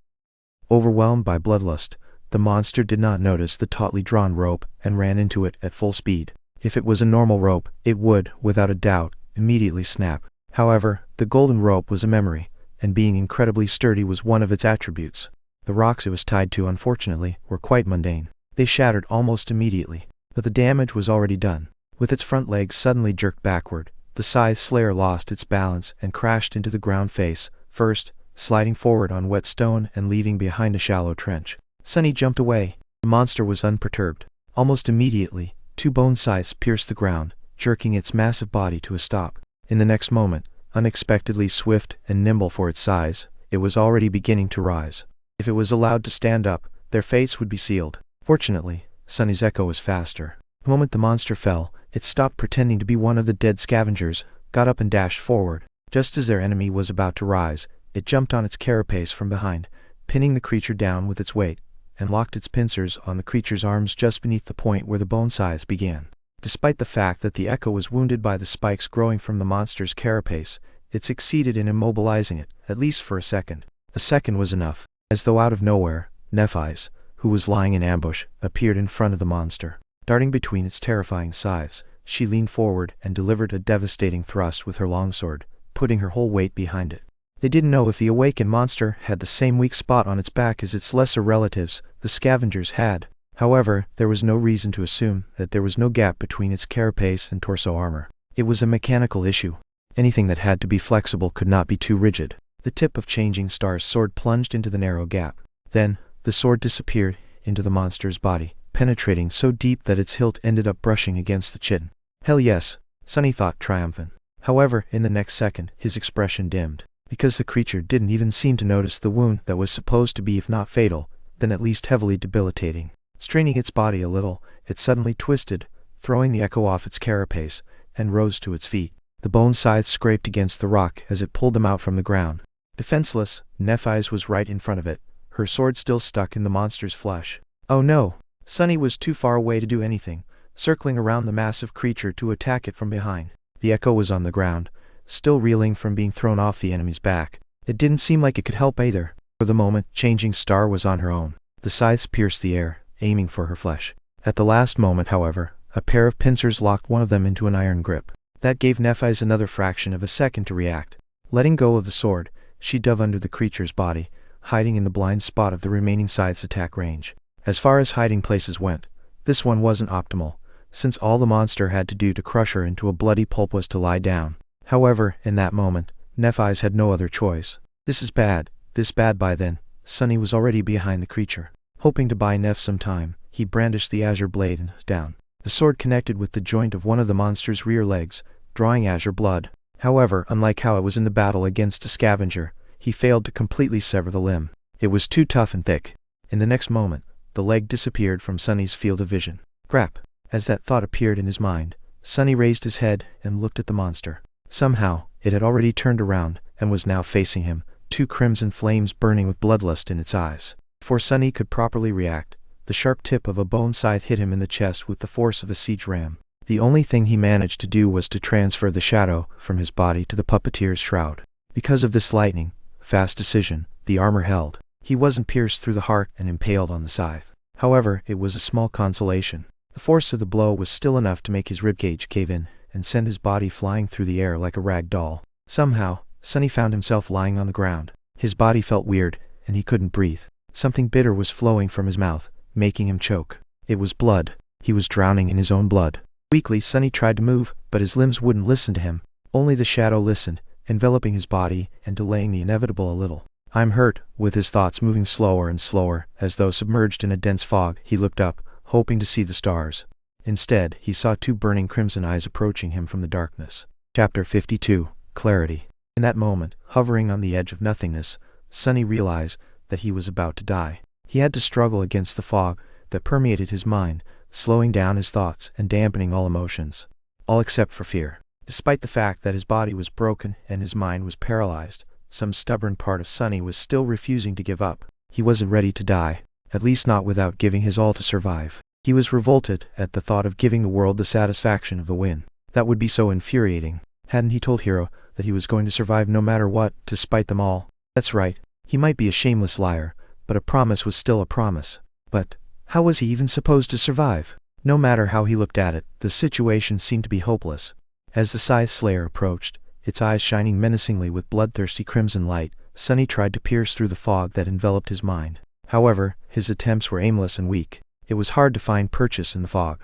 Overwhelmed by bloodlust, the monster did not notice the tautly drawn rope and ran into it at full speed. If it was a normal rope, it would, without a doubt, immediately snap. However, the golden rope was a memory, and being incredibly sturdy was one of its attributes. The rocks it was tied to, unfortunately, were quite mundane. They shattered almost immediately, but the damage was already done. With its front legs suddenly jerked backward, the scythe slayer lost its balance and crashed into the ground face first, sliding forward on wet stone and leaving behind a shallow trench. Sunny jumped away. The monster was unperturbed. Almost immediately, 2 bone scythes pierced the ground, jerking its massive body to a stop. In the next moment, unexpectedly swift and nimble for its size, it was already beginning to rise. If it was allowed to stand up, their fates would be sealed. Fortunately, Sunny's echo was faster. The moment the monster fell, it stopped pretending to be one of the dead scavengers, got up and dashed forward. Just as their enemy was about to rise, it jumped on its carapace from behind, pinning the creature down with its weight, and locked its pincers on the creature's arms just beneath the point where the bone scythes began. Despite the fact that the echo was wounded by the spikes growing from the monster's carapace, it succeeded in immobilizing it, at least for a second. A second was enough. As though out of nowhere, Nephi's, who was lying in ambush, appeared in front of the monster. Darting between its terrifying scythes, she leaned forward and delivered a devastating thrust with her longsword, putting her whole weight behind it. They didn't know if the awakened monster had the same weak spot on its back as its lesser relatives, the scavengers, had. However, there was no reason to assume that there was no gap between its carapace and torso armor. It was a mechanical issue. Anything that had to be flexible could not be too rigid. The tip of Changing Star's sword plunged into the narrow gap. Then, the sword disappeared into the monster's body, penetrating so deep that its hilt ended up brushing against the chin. Hell yes, Sunny thought, triumphant. However, in the next second, his expression dimmed. Because the creature didn't even seem to notice the wound that was supposed to be, if not fatal, then at least heavily debilitating. Straining its body a little, it suddenly twisted, throwing the echo off its carapace, and rose to its feet. The bone scythe scraped against the rock as it pulled them out from the ground. Defenseless, Nephi's was right in front of it, her sword still stuck in the monster's flesh. Oh no! Sunny was too far away to do anything, circling around the massive creature to attack it from behind. The echo was on the ground, still reeling from being thrown off the enemy's back. It didn't seem like it could help either. For the moment, Changing Star was on her own. The scythes pierced the air, aiming for her flesh. At the last moment, however, a pair of pincers locked one of them into an iron grip. That gave Nephi's another fraction of a second to react. Letting go of the sword, she dove under the creature's body, hiding in the blind spot of the remaining scythe's attack range. As far as hiding places went, this one wasn't optimal, since all the monster had to do to crush her into a bloody pulp was to lie down. However, in that moment, Nephi's had no other choice. This bad by then. Sunny was already behind the creature. Hoping to buy Neph some time, he brandished the azure blade and down. The sword connected with the joint of one of the monster's rear legs, drawing azure blood. However, unlike how it was in the battle against a scavenger, he failed to completely sever the limb. It was too tough and thick. In the next moment, the leg disappeared from Sunny's field of vision. Crap! As that thought appeared in his mind, Sunny raised his head and looked at the monster. Somehow, it had already turned around and was now facing him, 2 crimson flames burning with bloodlust in its eyes. Before Sunny could properly react, the sharp tip of a bone scythe hit him in the chest with the force of a siege ram. The only thing he managed to do was to transfer the shadow from his body to the puppeteer's shroud. Because of this lightning fast decision, the armor held. He wasn't pierced through the heart and impaled on the scythe. However, it was a small consolation. The force of the blow was still enough to make his ribcage cave in and send his body flying through the air like a rag doll. Somehow, Sonny found himself lying on the ground. His body felt weird, and he couldn't breathe. Something bitter was flowing from his mouth, making him choke. It was blood. He was drowning in his own blood. Weakly, Sonny tried to move, but his limbs wouldn't listen to him. Only the shadow listened, enveloping his body and delaying the inevitable a little. "I'm hurt." With his thoughts moving slower and slower, as though submerged in a dense fog, he looked up, hoping to see the stars. Instead, he saw two burning crimson eyes approaching him from the darkness. Chapter 52. Clarity. In that moment, hovering on the edge of nothingness, Sonny realized that he was about to die. He had to struggle against the fog that permeated his mind, slowing down his thoughts and dampening all emotions. All except for fear. Despite the fact that his body was broken and his mind was paralyzed, some stubborn part of Sonny was still refusing to give up. He wasn't ready to die, at least not without giving his all to survive. He was revolted at the thought of giving the world the satisfaction of the win. That would be so infuriating. Hadn't he told Hiro that he was going to survive no matter what, to spite them all? That's right. He might be a shameless liar, but a promise was still a promise. But how was he even supposed to survive? No matter how he looked at it, the situation seemed to be hopeless. As the Scythe Slayer approached, its eyes shining menacingly with bloodthirsty crimson light, Sonny tried to pierce through the fog that enveloped his mind. However, his attempts were aimless and weak. It was hard to find purchase in the fog.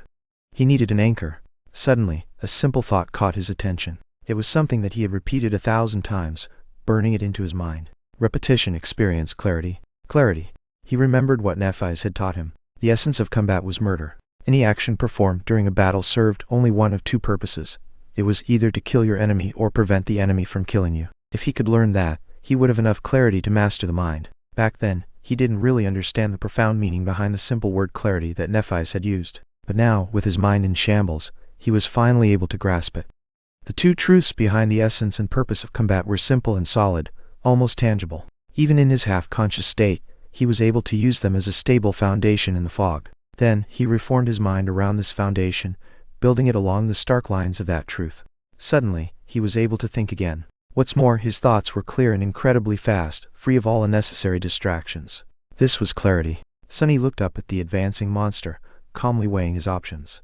He needed an anchor. Suddenly, a simple thought caught his attention. It was something that he had repeated 1,000 times, burning it into his mind. Repetition experienced clarity. Clarity. He remembered what Nephi's had taught him. The essence of combat was murder. Any action performed during a battle served only one of two purposes. It was either to kill your enemy or prevent the enemy from killing you. If he could learn that, he would have enough clarity to master the mind. Back then, he didn't really understand the profound meaning behind the simple word clarity that Nephi's had used. But now, with his mind in shambles, he was finally able to grasp it. The two truths behind the essence and purpose of combat were simple and solid, almost tangible. Even in his half-conscious state, he was able to use them as a stable foundation in the fog. Then, he reformed his mind around this foundation, building it along the stark lines of that truth. Suddenly, he was able to think again. What's more, his thoughts were clear and incredibly fast, free of all unnecessary distractions. This was clarity. Sonny looked up at the advancing monster, calmly weighing his options.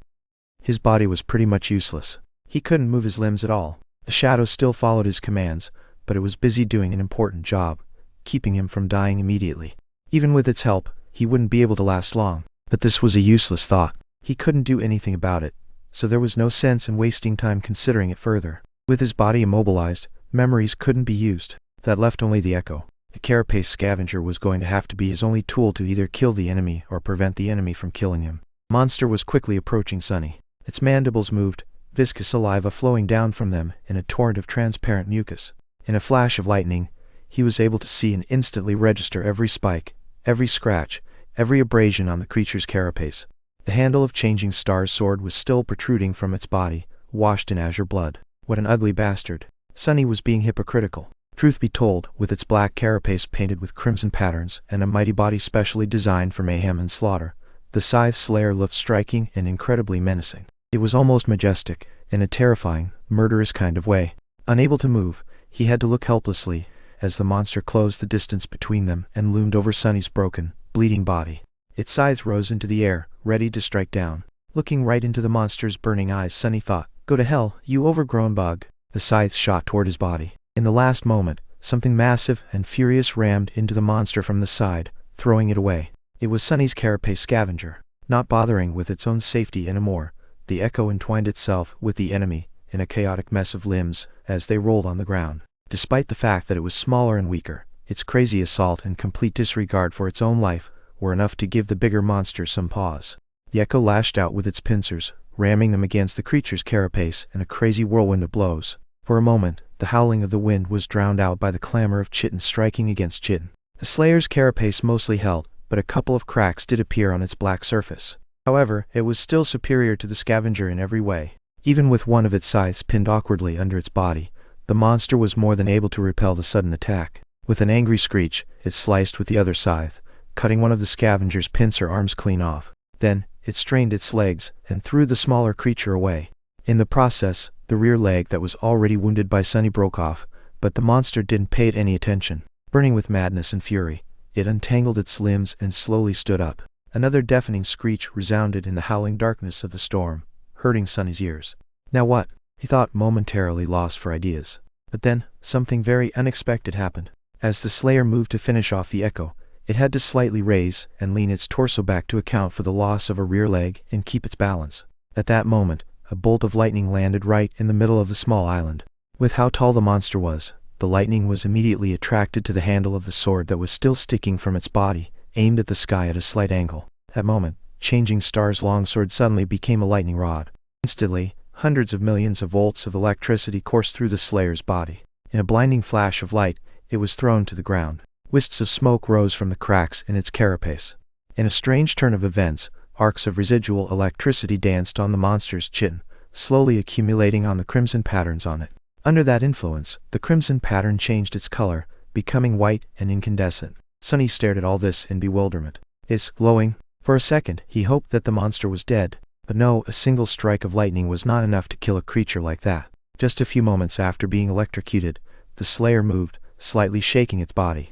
His body was pretty much useless. He couldn't move his limbs at all. The shadow still followed his commands, but it was busy doing an important job, keeping him from dying immediately. Even with its help, he wouldn't be able to last long. But this was a useless thought. He couldn't do anything about it, so there was no sense in wasting time considering it further. With his body immobilized, memories couldn't be used. That left only the echo. The carapace scavenger was going to have to be his only tool to either kill the enemy or prevent the enemy from killing him. The monster was quickly approaching Sonny. Its mandibles moved, viscous saliva flowing down from them in a torrent of transparent mucus. In a flash of lightning, he was able to see and instantly register every spike, every scratch, every abrasion on the creature's carapace. The handle of Changing Star's sword was still protruding from its body, washed in azure blood. What an ugly bastard. Sonny was being hypocritical. Truth be told, with its black carapace painted with crimson patterns and a mighty body specially designed for mayhem and slaughter, the Scythe Slayer looked striking and incredibly menacing. It was almost majestic, in a terrifying, murderous kind of way. Unable to move, he had to look helplessly as the monster closed the distance between them and loomed over Sonny's broken, bleeding body. Its scythe rose into the air, ready to strike down. Looking right into the monster's burning eyes, Sonny thought, "Go to hell, you overgrown bug." The scythe shot toward his body. In the last moment, something massive and furious rammed into the monster from the side, throwing it away. It was Sonny's carapace scavenger. Not bothering with its own safety anymore, the echo entwined itself with the enemy in a chaotic mess of limbs as they rolled on the ground. Despite the fact that it was smaller and weaker, its crazy assault and complete disregard for its own life were enough to give the bigger monster some pause. The echo lashed out with its pincers, ramming them against the creature's carapace in a crazy whirlwind of blows. For a moment, the howling of the wind was drowned out by the clamor of chitin striking against chitin. The Slayer's carapace mostly held, but a couple of cracks did appear on its black surface. However, it was still superior to the scavenger in every way. Even with one of its scythes pinned awkwardly under its body, the monster was more than able to repel the sudden attack. With an angry screech, it sliced with the other scythe, cutting one of the scavenger's pincer arms clean off. Then, it strained its legs and threw the smaller creature away. In the process, the rear leg that was already wounded by Sonny broke off, But the monster didn't pay it any attention. Burning with madness and fury, it untangled its limbs and slowly stood up. Another deafening screech resounded in the howling darkness of the storm, hurting Sunny's ears. Now what? He thought, momentarily lost for ideas. But then, something very unexpected happened. As the Slayer moved to finish off the echo, it had to slightly raise and lean its torso back to account for the loss of a rear leg and keep its balance. At that moment, a bolt of lightning landed right in the middle of the small island. With how tall the monster was, the lightning was immediately attracted to the handle of the sword that was still sticking from its body, aimed at the sky at a slight angle. That moment, Changing Star's longsword suddenly became a lightning rod. Instantly, hundreds of millions of volts of electricity coursed through the Slayer's body. In a blinding flash of light, it was thrown to the ground. Wisps of smoke rose from the cracks in its carapace. In a strange turn of events, arcs of residual electricity danced on the monster's chin, slowly accumulating on the crimson patterns on it. Under that influence, the crimson pattern changed its color, becoming white and incandescent. Sunny stared at all this in bewilderment. It's glowing. For a second, he hoped that the monster was dead. But no, a single strike of lightning was not enough to kill a creature like that. Just a few moments after being electrocuted, the Slayer moved, slightly shaking its body.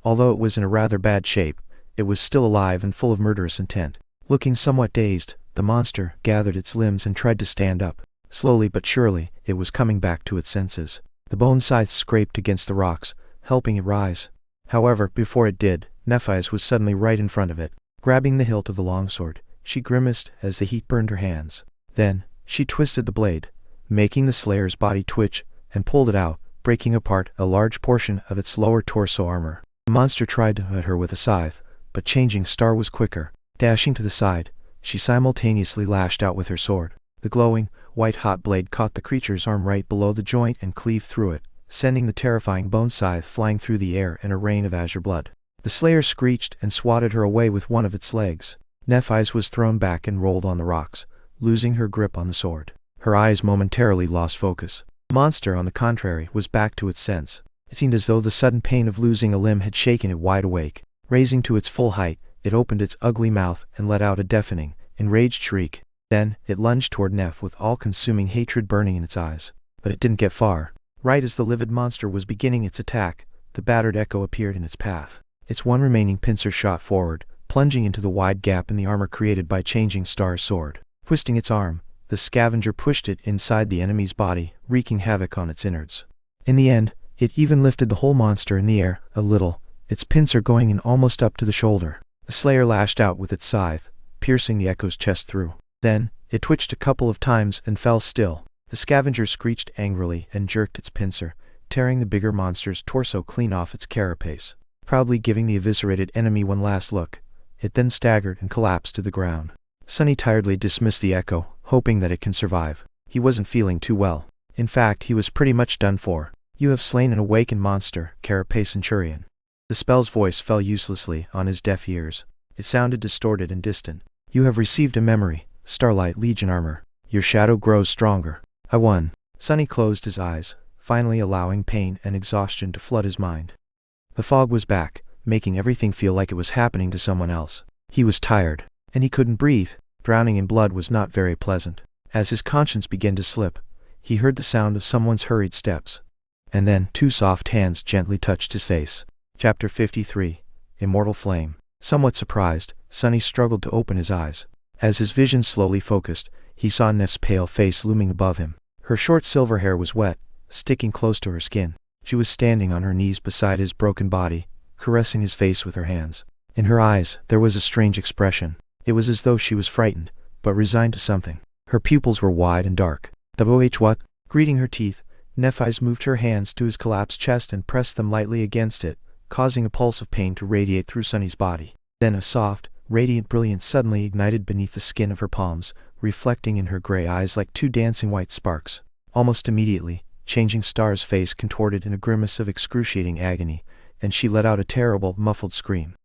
Although it was in a rather bad shape, it was still alive and full of murderous intent. Looking somewhat dazed, the monster gathered its limbs and tried to stand up. Slowly but surely, it was coming back to its senses. The bone scythe scraped against the rocks, helping it rise. However, before it did, Nephi's was suddenly right in front of it. Grabbing the hilt of the longsword, she grimaced as the heat burned her hands. Then, she twisted the blade, making the Slayer's body twitch, and pulled it out, breaking apart a large portion of its lower torso armor. The monster tried to hit her with a scythe, but Changing Star was quicker. Dashing to the side, she simultaneously lashed out with her sword. The glowing, white-hot blade caught the creature's arm right below the joint and cleaved through it, sending the terrifying bone scythe flying through the air in a rain of azure blood. The Slayer screeched and swatted her away with one of its legs. Nephi's was thrown back and rolled on the rocks, losing her grip on the sword. Her eyes momentarily lost focus. The monster, on the contrary, was back to its sense. It seemed as though the sudden pain of losing a limb had shaken it wide awake. Raising to its full height, it opened its ugly mouth and let out a deafening, enraged shriek. Then, it lunged toward Neph with all-consuming hatred burning in its eyes. But it didn't get far. Right as the livid monster was beginning its attack, the battered echo appeared in its path. Its one remaining pincer shot forward, plunging into the wide gap in the armor created by Changing Star's sword. Twisting its arm, the scavenger pushed it inside the enemy's body, wreaking havoc on its innards. In the end, it even lifted the whole monster in the air, a little, its pincer going in almost up to the shoulder. The Slayer lashed out with its scythe, piercing the echo's chest through. Then, it twitched a couple of times and fell still. The scavenger screeched angrily and jerked its pincer, tearing the bigger monster's torso clean off its carapace. Proudly giving the eviscerated enemy one last look, it then staggered and collapsed to the ground. Sunny tiredly dismissed the echo, hoping that it can survive. He wasn't feeling too well. In fact, he was pretty much done for. You have slain an awakened monster, Carapace Centurion. The spell's voice fell uselessly on his deaf ears. It sounded distorted and distant. You have received a memory, Starlight Legion armor. Your shadow grows stronger. I won. Sunny closed his eyes, finally allowing pain and exhaustion to flood his mind. The fog was back, making everything feel like it was happening to someone else. He was tired, and he couldn't breathe. Drowning in blood was not very pleasant. As his conscience began to slip, he heard the sound of someone's hurried steps. And then, two soft hands gently touched his face. Chapter 53. Immortal Flame. Somewhat surprised, Sunny struggled to open his eyes. As his vision slowly focused, he saw Neff's pale face looming above him. Her short silver hair was wet, sticking close to her skin. She was standing on her knees beside his broken body, caressing his face with her hands. In her eyes, there was a strange expression. It was as though she was frightened, but resigned to something. Her pupils were wide and dark. What? Greeting her teeth, Nephi's moved her hands to his collapsed chest and pressed them lightly against it, causing a pulse of pain to radiate through Sunny's body. Then a soft, radiant brilliance suddenly ignited beneath the skin of her palms, reflecting in her gray eyes like two dancing white sparks. Almost immediately, Changing Star's face contorted in a grimace of excruciating agony, and she let out a terrible, muffled scream.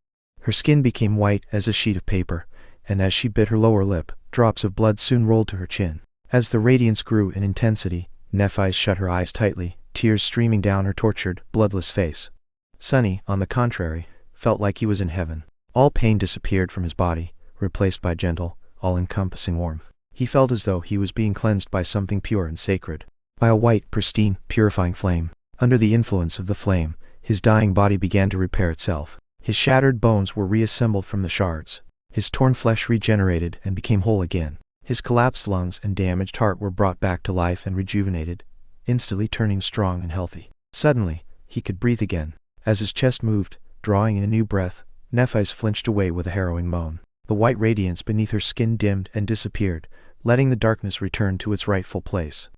Her skin became white as a sheet of paper, and as she bit her lower lip, drops of blood soon rolled to her chin. As the radiance grew in intensity, Nephi shut her eyes tightly, tears streaming down her tortured, bloodless face. Sunny, on the contrary, felt like he was in heaven. All pain disappeared from his body, replaced by gentle, all-encompassing warmth. He felt as though he was being cleansed by something pure and sacred. By a white, pristine, purifying flame. Under the influence of the flame, his dying body began to repair itself. His shattered bones were reassembled from the shards. His torn flesh regenerated and became whole again. His collapsed lungs and damaged heart were brought back to life and rejuvenated, instantly turning strong and healthy. Suddenly, he could breathe again. As his chest moved, drawing in a new breath, Nephis flinched away with a harrowing moan. The white radiance beneath her skin dimmed and disappeared, letting the darkness return to its rightful place.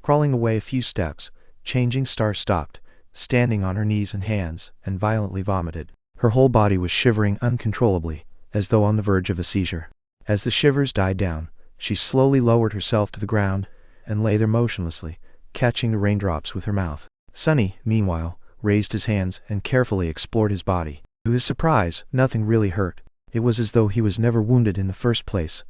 Crawling away a few steps, Changing Star stopped, standing on her knees and hands, and violently vomited. Her whole body was shivering uncontrollably, as though on the verge of a seizure. As the shivers died down, she slowly lowered herself to the ground, and lay there motionlessly, catching the raindrops with her mouth. Sunny, meanwhile, raised his hands and carefully explored his body. To his surprise, nothing really hurt. It was as though he was never wounded in the first place,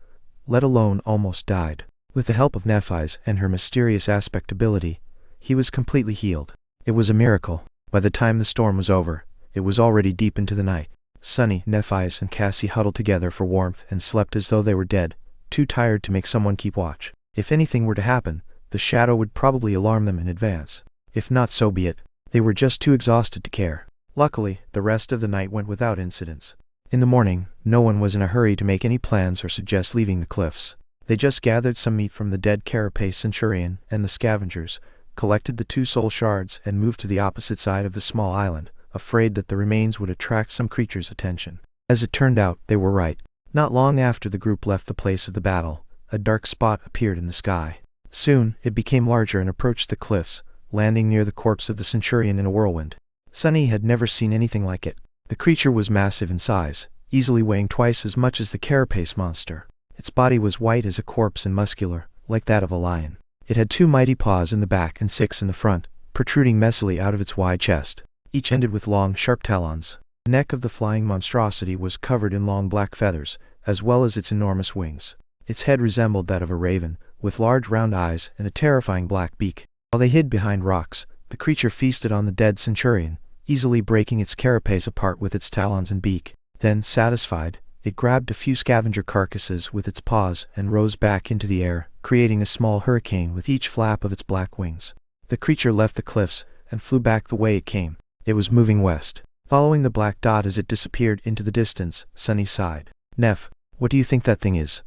let alone almost died. With the help of Nephis and her mysterious aspect ability, he was completely healed. It was a miracle. By the time the storm was over, it was already deep into the night. Sunny, Nephis, and Cassie huddled together for warmth and slept as though they were dead, too tired to make someone keep watch. If anything were to happen, the shadow would probably alarm them in advance. If not, so be it. They were just too exhausted to care. Luckily, the rest of the night went without incidents. In the morning, no one was in a hurry to make any plans or suggest leaving the cliffs. They just gathered some meat from the dead carapace centurion and the scavengers, collected the 2 soul shards, and moved to the opposite side of the small island, afraid that the remains would attract some creature's attention. As it turned out, they were right. Not long after the group left the place of the battle, a dark spot appeared in the sky. Soon, it became larger and approached the cliffs, landing near the corpse of the centurion in a whirlwind. Sunny had never seen anything like it. The creature was massive in size, easily weighing twice as much as the carapace monster. Its body was white as a corpse and muscular, like that of a lion. It had 2 mighty paws in the back and 6 in the front, protruding messily out of its wide chest. Each ended with long, sharp talons. The neck of the flying monstrosity was covered in long black feathers, as well as its enormous wings. Its head resembled that of a raven, with large round eyes and a terrifying black beak. While they hid behind rocks, the creature feasted on the dead centurion, easily breaking its carapace apart with its talons and beak. Then, satisfied, it grabbed a few scavenger carcasses with its paws and rose back into the air, creating a small hurricane with each flap of its black wings. The creature left the cliffs and flew back the way it came. It was moving west. Following the black dot as it disappeared into the distance, Sunny sighed. Neph, what do you think that thing is?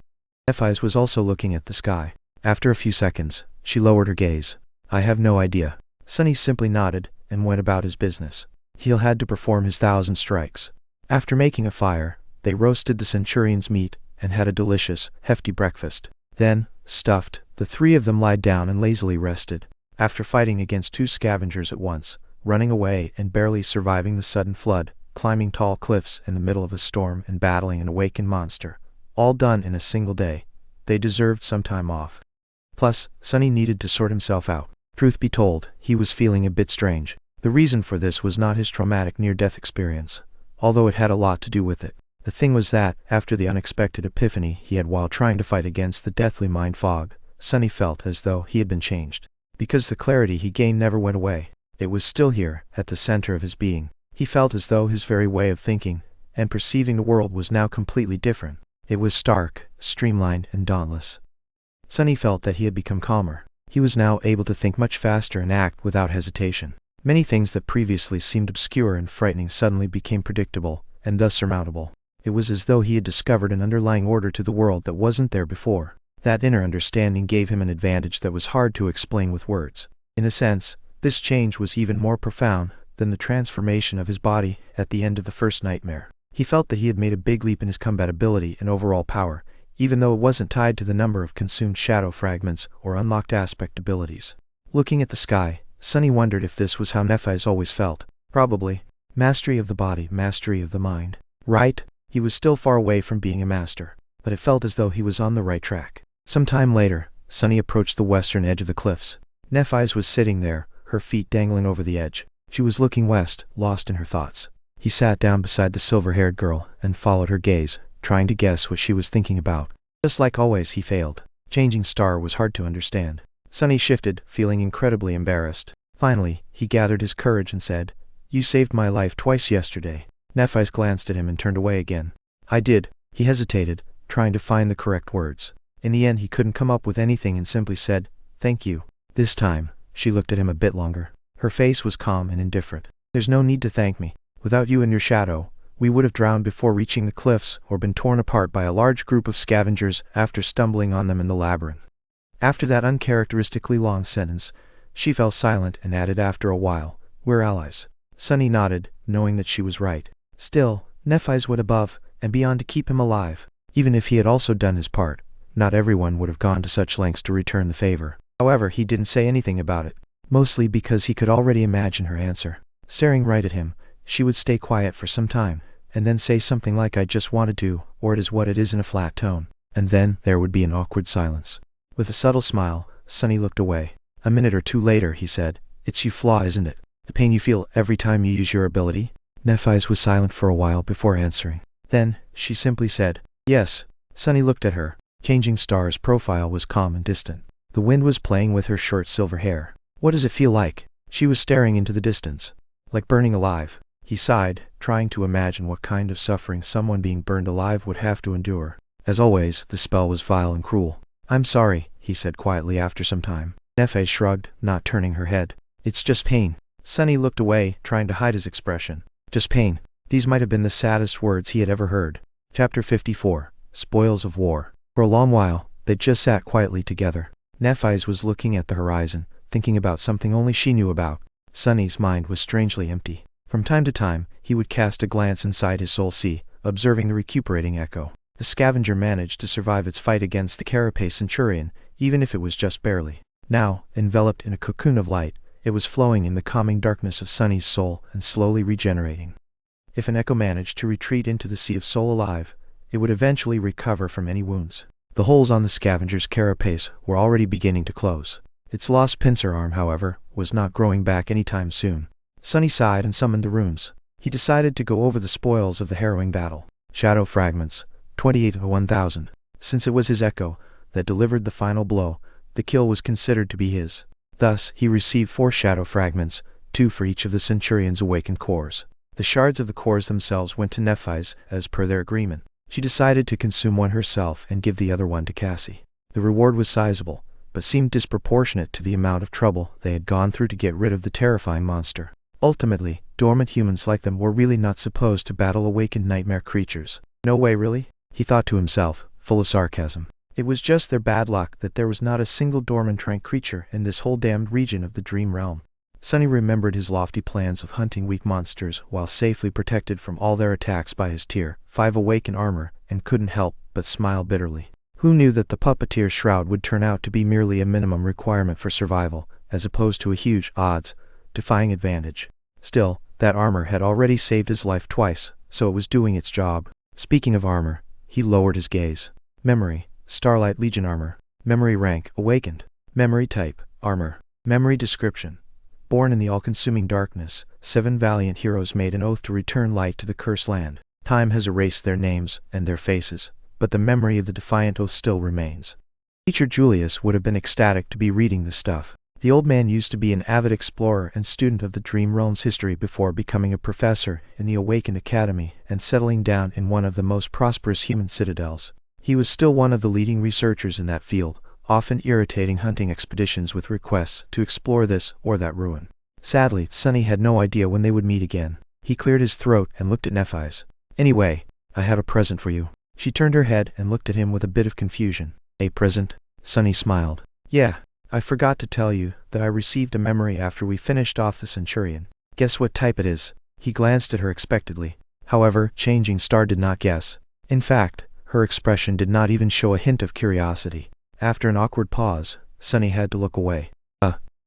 Nephis was also looking at the sky. After a few seconds, she lowered her gaze. I have no idea. Sunny simply nodded and went about his business. He had to perform his 1,000 strikes. After making a fire, they roasted the centurion's meat and had a delicious, hefty breakfast. Then, stuffed, the 3 of them lied down and lazily rested. After fighting against 2 scavengers at once, running away and barely surviving the sudden flood, climbing tall cliffs in the middle of a storm and battling an awakened monster, all done in a single day, they deserved some time off. Plus, Sunny needed to sort himself out. Truth be told, he was feeling a bit strange. The reason for this was not his traumatic near-death experience, although it had a lot to do with it. The thing was that, after the unexpected epiphany he had while trying to fight against the deathly mind fog, Sunny felt as though he had been changed. Because the clarity he gained never went away. It was still here, at the center of his being. He felt as though his very way of thinking and perceiving the world was now completely different. It was stark, streamlined, and dauntless. Sunny felt that he had become calmer. He was now able to think much faster and act without hesitation. Many things that previously seemed obscure and frightening suddenly became predictable, and thus surmountable. It was as though he had discovered an underlying order to the world that wasn't there before. That inner understanding gave him an advantage that was hard to explain with words. In a sense, this change was even more profound than the transformation of his body at the end of the first nightmare. He felt that he had made a big leap in his combat ability and overall power, even though it wasn't tied to the number of consumed shadow fragments or unlocked aspect abilities. Looking at the sky, Sunny wondered if this was how Nephis always felt. Probably. Mastery of the body, mastery of the mind. Right? He was still far away from being a master, but it felt as though he was on the right track. Some time later, Sunny approached the western edge of the cliffs. Nephis was sitting there, her feet dangling over the edge. She was looking west, lost in her thoughts. He sat down beside the silver-haired girl and followed her gaze, trying to guess what she was thinking about. Just like always, he failed. Changing Star was hard to understand. Sunny shifted, feeling incredibly embarrassed. Finally, he gathered his courage and said, "You saved my life twice yesterday." Nephis glanced at him and turned away again. "I did." He hesitated, trying to find the correct words. In the end, he couldn't come up with anything and simply said, "Thank you." This time, she looked at him a bit longer. Her face was calm and indifferent. "There's no need to thank me. Without you and your shadow, we would have drowned before reaching the cliffs or been torn apart by a large group of scavengers after stumbling on them in the labyrinth." After that uncharacteristically long sentence, she fell silent and added after a while, "We're allies." Sunny nodded, knowing that she was right. Still, Nephi's went above and beyond to keep him alive. Even if he had also done his part, not everyone would have gone to such lengths to return the favor. However, he didn't say anything about it, mostly because he could already imagine her answer. Staring right at him, she would stay quiet for some time, and then say something like "I just wanted to," or "It is what it is" in a flat tone. And then there would be an awkward silence. With a subtle smile, Sunny looked away. A minute or two later, he said, "It's you flaw, isn't it? The pain you feel every time you use your ability?" Nephi's was silent for a while before answering. Then, she simply said, "Yes." Sunny looked at her. Changing Star's profile was calm and distant. The wind was playing with her short silver hair. "What does it feel like?" She was staring into the distance. "Like burning alive." He sighed, trying to imagine what kind of suffering someone being burned alive would have to endure. As always, the spell was vile and cruel. "I'm sorry," he said quietly after some time. Nephi shrugged, not turning her head. "It's just pain." Sunny looked away, trying to hide his expression. Just pain. These might have been the saddest words he had ever heard. Chapter 54. Spoils of War. For a long while, they just sat quietly together. Nephi's was looking at the horizon, thinking about something only she knew about. Sunny's mind was strangely empty. From time to time, he would cast a glance inside his soul sea, observing the recuperating echo. The scavenger managed to survive its fight against the carapace centurion, even if it was just barely. Now, enveloped in a cocoon of light, it was flowing in the calming darkness of Sunny's soul and slowly regenerating. If an echo managed to retreat into the sea of soul alive, it would eventually recover from any wounds. The holes on the scavenger's carapace were already beginning to close. Its lost pincer arm, however, was not growing back anytime soon. Sunny sighed and summoned the runes. He decided to go over the spoils of the harrowing battle. Shadow fragments, 28 of 1,000. Since it was his echo that delivered the final blow, the kill was considered to be his. Thus, he received 4 shadow fragments, 2 for each of the Centurion's awakened cores. The shards of the cores themselves went to Nephi's, as per their agreement. She decided to consume one herself and give the other one to Cassie. The reward was sizable, but seemed disproportionate to the amount of trouble they had gone through to get rid of the terrifying monster. Ultimately, dormant humans like them were really not supposed to battle awakened nightmare creatures. No way, really? He thought to himself, full of sarcasm. It was just their bad luck that there was not a single dormant trank creature in this whole damned region of the dream realm. Sunny remembered his lofty plans of hunting weak monsters while safely protected from all their attacks by his Tier 5 awakened armor, and couldn't help but smile bitterly. Who knew that the puppeteer's shroud would turn out to be merely a minimum requirement for survival, as opposed to a huge, odds-defying advantage? Still, that armor had already saved his life twice, so it was doing its job. Speaking of armor, he lowered his gaze. Memory. Starlight Legion armor. Memory rank, awakened. Memory type, armor. Memory description. Born in the all-consuming darkness, 7 valiant heroes made an oath to return light to the cursed land. Time has erased their names and their faces, but the memory of the defiant oath still remains. Teacher Julius would have been ecstatic to be reading this stuff. The old man used to be an avid explorer and student of the Dream Realm's history before becoming a professor in the Awakened Academy and settling down in one of the most prosperous human citadels. He was still one of the leading researchers in that field, often irritating hunting expeditions with requests to explore this or that ruin. Sadly, Sunny had no idea when they would meet again. He cleared his throat and looked at Nephi's. "Anyway, I have a present for you." She turned her head and looked at him with a bit of confusion. "A present?" Sunny smiled. "Yeah, I forgot to tell you that I received a memory after we finished off the Centurion. Guess what type it is?" He glanced at her expectantly. However, Changing Star did not guess. In fact, her expression did not even show a hint of curiosity. After an awkward pause, Sunny had to look away.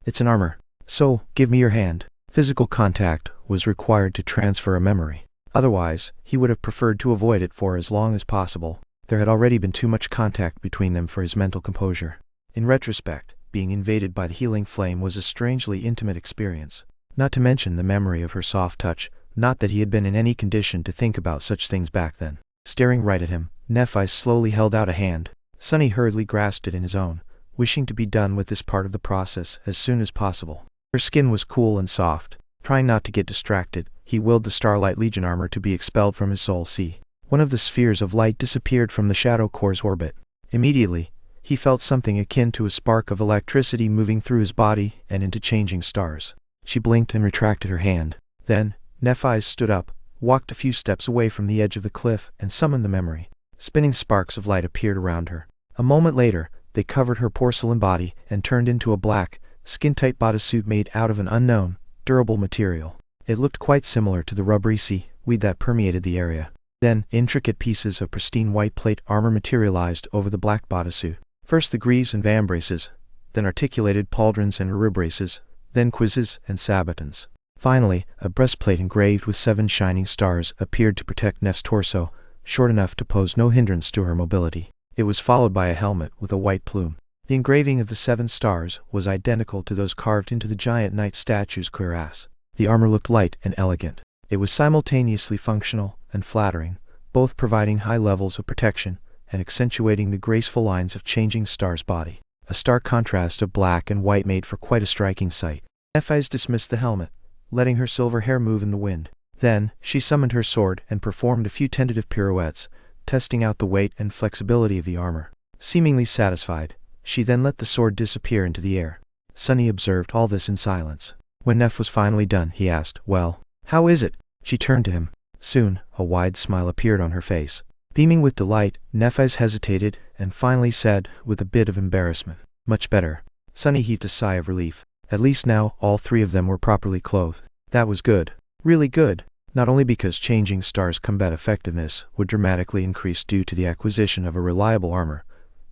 It's an armor. So, give me your hand." Physical contact was required to transfer a memory. Otherwise, he would have preferred to avoid it for as long as possible. There had already been too much contact between them for his mental composure. In retrospect, being invaded by the healing flame was a strangely intimate experience. Not to mention the memory of her soft touch, not that he had been in any condition to think about such things back then. Staring right at him, Nephi slowly held out a hand. Sunny hurriedly grasped it in his own, wishing to be done with this part of the process as soon as possible. Her skin was cool and soft. Trying not to get distracted, he willed the Starlight Legion armor to be expelled from his soul sea. One of the spheres of light disappeared from the Shadow Core's orbit. Immediately, he felt something akin to a spark of electricity moving through his body and into Changing Stars. She blinked and retracted her hand. Then, Nephi stood up, walked a few steps away from the edge of the cliff, and summoned the memory. Spinning sparks of light appeared around her. A moment later, they covered her porcelain body and turned into a black, skin-tight bodysuit made out of an unknown, durable material. It looked quite similar to the rubbery seaweed that permeated the area. Then, intricate pieces of pristine white plate armor materialized over the black bodysuit. First the greaves and vambraces, then articulated pauldrons and eribraces, then cuisses and sabatons. Finally, a breastplate engraved with 7 shining stars appeared to protect Neph's torso, short enough to pose no hindrance to her mobility. It was followed by a helmet with a white plume. The engraving of the 7 stars was identical to those carved into the giant knight statue's cuirass. The armor looked light and elegant. It was simultaneously functional and flattering, both providing high levels of protection and accentuating the graceful lines of changing star's body. A stark contrast of black and white made for quite a striking sight. Nephi dismissed the helmet, letting her silver hair move in the wind. Then, she summoned her sword and performed a few tentative pirouettes, testing out the weight and flexibility of the armor. Seemingly satisfied, she then let the sword disappear into the air. Sunny observed all this in silence. When Neph was finally done, he asked, "Well, how is it?" She turned to him. Soon, a wide smile appeared on her face. Beaming with delight, Nephi hesitated and finally said, with a bit of embarrassment, "Much better." Sunny heaved a sigh of relief. At least now, all 3 of them were properly clothed. That was good. Really good. Not only because changing stars' combat effectiveness would dramatically increase due to the acquisition of a reliable armor,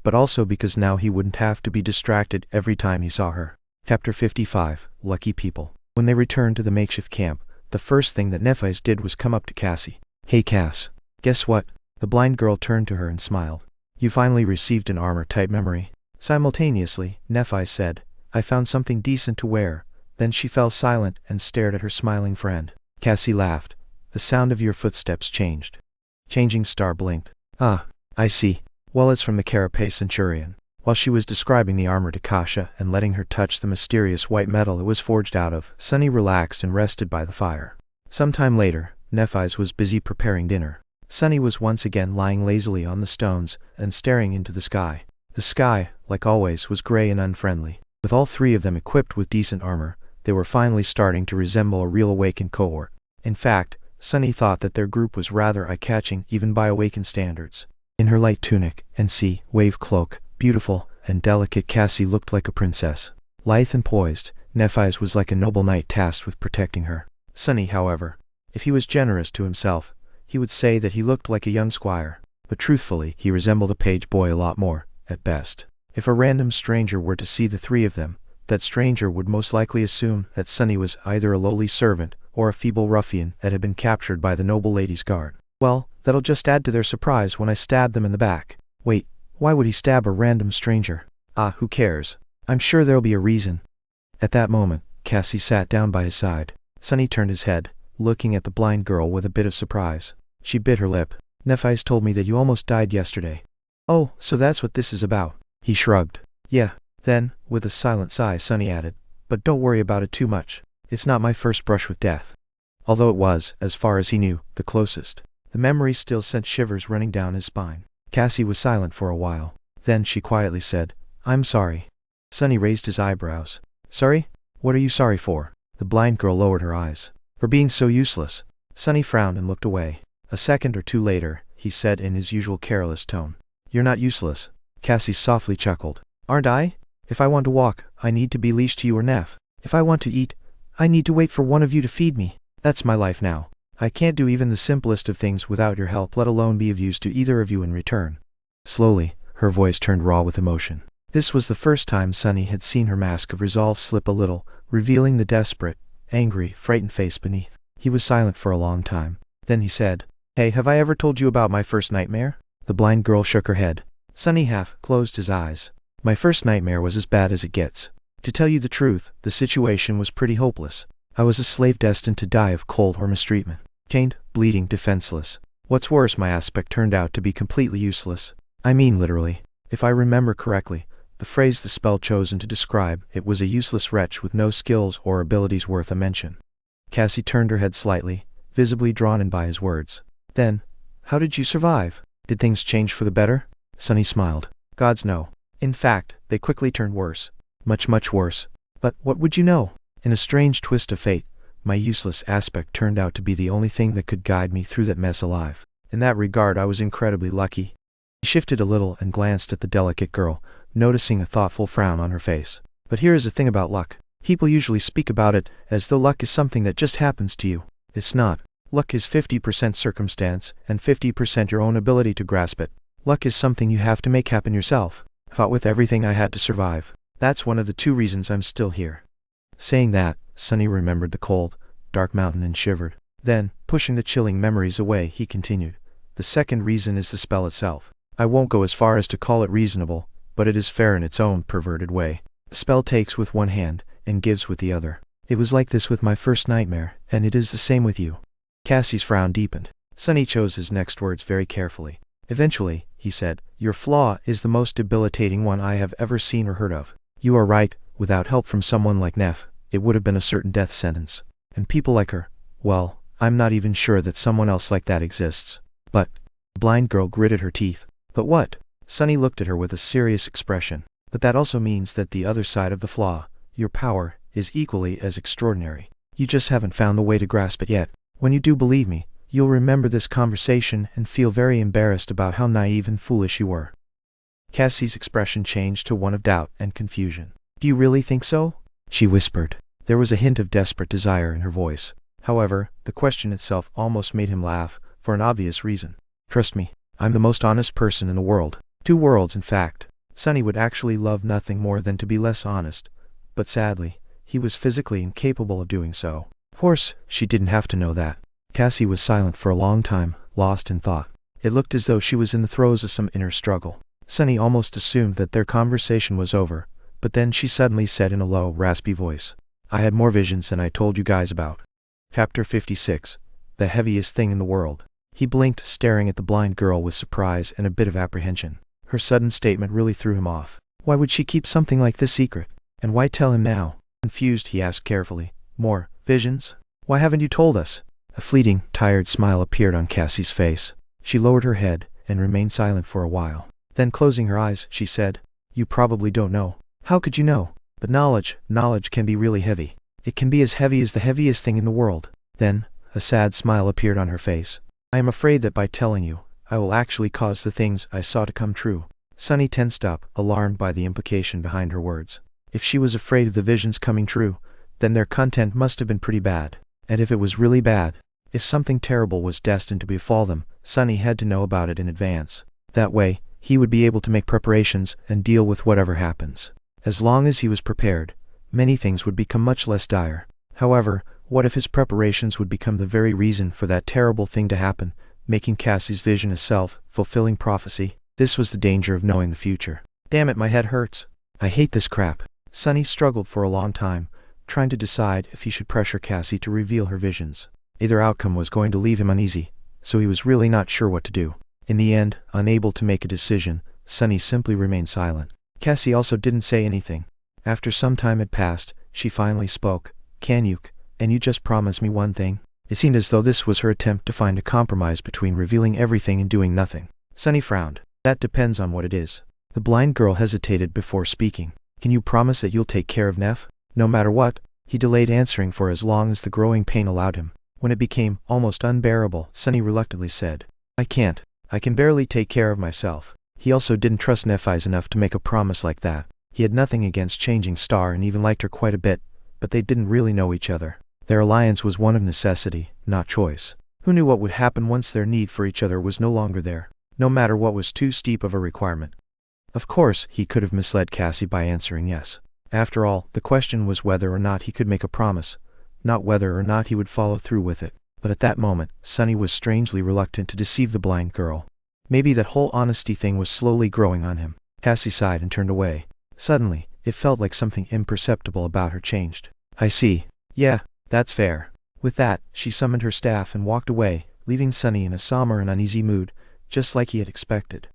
but also because now he wouldn't have to be distracted every time he saw her. Chapter 55, Lucky People. When they returned to the makeshift camp, the first thing that Nephi did was come up to Cassie. "Hey Cass. Guess what?" The blind girl turned to her and smiled. "You finally received an armor-type memory." Simultaneously, Nephi said, "I found something decent to wear." Then she fell silent and stared at her smiling friend. Cassie laughed. "The sound of your footsteps changed." Changing Star blinked. "Ah, I see. Well, it's from the Carapace Centurion." While she was describing the armor to Kasha and letting her touch the mysterious white metal it was forged out of, Sunny relaxed and rested by the fire. Some time later, Nephi was busy preparing dinner. Sunny was once again lying lazily on the stones and staring into the sky. The sky, like always, was gray and unfriendly. With all 3 of them equipped with decent armor, they were finally starting to resemble a real awakened cohort. In fact, Sunny thought that their group was rather eye-catching even by awakened standards. In her light tunic and sea-wave cloak, beautiful and delicate, Cassie looked like a princess. Lithe and poised, Nephi was like a noble knight tasked with protecting her. Sunny, however, if he was generous to himself, he would say that he looked like a young squire. But truthfully, he resembled a page boy a lot more, at best. If a random stranger were to see the 3 of them, that stranger would most likely assume that Sunny was either a lowly servant or a feeble ruffian that had been captured by the noble lady's guard. Well, that'll just add to their surprise when I stab them in the back. Wait, why would he stab a random stranger? Ah, who cares? I'm sure there'll be a reason. At that moment, Cassie sat down by his side. Sunny turned his head, looking at the blind girl with a bit of surprise. She bit her lip. "Nephi's told me that you almost died yesterday." "Oh, so that's what this is about." He shrugged. "Yeah." Then, with a silent sigh, Sunny added, "But don't worry about it too much. It's not my first brush with death." Although it was, as far as he knew, the closest. The memory still sent shivers running down his spine. Cassie was silent for a while. Then she quietly said, "I'm sorry." Sunny raised his eyebrows. "Sorry? What are you sorry for?" The blind girl lowered her eyes. "For being so useless." Sunny frowned and looked away. A second or 2 later, he said in his usual careless tone, "You're not useless." Cassie softly chuckled. "Aren't I? If I want to walk, I need to be leashed to you or Neph. If I want to eat, I need to wait for one of you to feed me. That's my life now. I can't do even the simplest of things without your help, let alone be of use to either of you in return." Slowly, her voice turned raw with emotion. This was the first time Sunny had seen her mask of resolve slip a little, revealing the desperate, angry, frightened face beneath. He was silent for a long time. Then he said, "Hey, have I ever told you about my first nightmare?" The blind girl shook her head. Sunny half closed his eyes. "My first nightmare was as bad as it gets. To tell you the truth, the situation was pretty hopeless. I was a slave destined to die of cold or mistreatment. Chained, bleeding, defenseless. What's worse, my aspect turned out to be completely useless. I mean literally. If I remember correctly, the phrase the spell chosen to describe it was a useless wretch with no skills or abilities worth a mention." Cassie turned her head slightly, visibly drawn in by his words. "Then, how did you survive? Did things change for the better?" Sunny smiled. "Gods no. In fact, they quickly turned worse. Much, much worse. But what would you know? In a strange twist of fate, my useless aspect turned out to be the only thing that could guide me through that mess alive. In that regard I was incredibly lucky. He shifted a little and glanced at the delicate girl, noticing a thoughtful frown on her face. But here is the thing about luck. People usually speak about it as though luck is something that just happens to you. It's not. Luck is 50% circumstance and 50% your own ability to grasp it. Luck is something you have to make happen yourself. Fought with everything I had to survive. That's one of the 2 reasons I'm still here. Saying that, Sunny remembered the cold, dark mountain and shivered. Then, pushing the chilling memories away, he continued. The second reason is the spell itself. I won't go as far as to call it reasonable, but it is fair in its own perverted way. The spell takes with one hand, and gives with the other. It was like this with my first nightmare, and it is the same with you. Cassie's frown deepened. Sunny chose his next words very carefully. Eventually, he said, your flaw is the most debilitating one I have ever seen or heard of. You are right, without help from someone like Neff, it would have been a certain death sentence. And people like her, well, I'm not even sure that someone else like that exists. But, the blind girl gritted her teeth. But what? Sunny looked at her with a serious expression. But that also means that the other side of the flaw, your power, is equally as extraordinary. You just haven't found the way to grasp it yet. When you do believe me, you'll remember this conversation and feel very embarrassed about how naive and foolish you were. Cassie's expression changed to one of doubt and confusion. Do you really think so? She whispered. There was a hint of desperate desire in her voice. However, the question itself almost made him laugh, for an obvious reason. Trust me, I'm the most honest person in the world. 2 worlds, in fact. Sunny would actually love nothing more than to be less honest. But sadly, he was physically incapable of doing so. Of course, she didn't have to know that. Cassie was silent for a long time, lost in thought. It looked as though she was in the throes of some inner struggle. Sunny almost assumed that their conversation was over, but then she suddenly said in a low, raspy voice, I had more visions than I told you guys about. Chapter 56. The heaviest thing in the world. He blinked, staring at the blind girl with surprise and a bit of apprehension. Her sudden statement really threw him off. Why would she keep something like this secret? And why tell him now? Confused, he asked carefully. More visions? Why haven't you told us? A fleeting, tired smile appeared on Cassie's face. She lowered her head and remained silent for a while. Then closing her eyes, she said, You probably don't know. How could you know? But knowledge can be really heavy. It can be as heavy as the heaviest thing in the world. Then, a sad smile appeared on her face. I am afraid that by telling you, I will actually cause the things I saw to come true. Sunny tensed up, alarmed by the implication behind her words. If she was afraid of the visions coming true, then their content must have been pretty bad. And if it was really bad, if something terrible was destined to befall them, Sunny had to know about it in advance. That way, he would be able to make preparations and deal with whatever happens. As long as he was prepared, many things would become much less dire. However, what if his preparations would become the very reason for that terrible thing to happen, making Cassie's vision a self-fulfilling prophecy? This was the danger of knowing the future. Damn it, my head hurts. I hate this crap. Sunny struggled for a long time, trying to decide if he should pressure Cassie to reveal her visions. Either outcome was going to leave him uneasy, so he was really not sure what to do. In the end, unable to make a decision, Sunny simply remained silent. Cassie also didn't say anything. After some time had passed, she finally spoke. Can you just promise me one thing? It seemed as though this was her attempt to find a compromise between revealing everything and doing nothing. Sunny frowned. That depends on what it is. The blind girl hesitated before speaking. Can you promise that you'll take care of Neff? No matter what? He delayed answering for as long as the growing pain allowed him. When it became almost unbearable, Sunny reluctantly said, I can't. I can barely take care of myself. He also didn't trust Nephi's enough to make a promise like that. He had nothing against Changing Star and even liked her quite a bit, but they didn't really know each other. Their alliance was one of necessity, not choice. Who knew what would happen once their need for each other was no longer there, no matter what was too steep of a requirement? Of course, he could have misled Cassie by answering yes. After all, the question was whether or not he could make a promise, not whether or not he would follow through with it. But at that moment, Sunny was strangely reluctant to deceive the blind girl. Maybe that whole honesty thing was slowly growing on him. Cassie sighed and turned away. Suddenly, it felt like something imperceptible about her changed. I see. Yeah, that's fair. With that, she summoned her staff and walked away, leaving Sunny in a somber and uneasy mood, just like he had expected.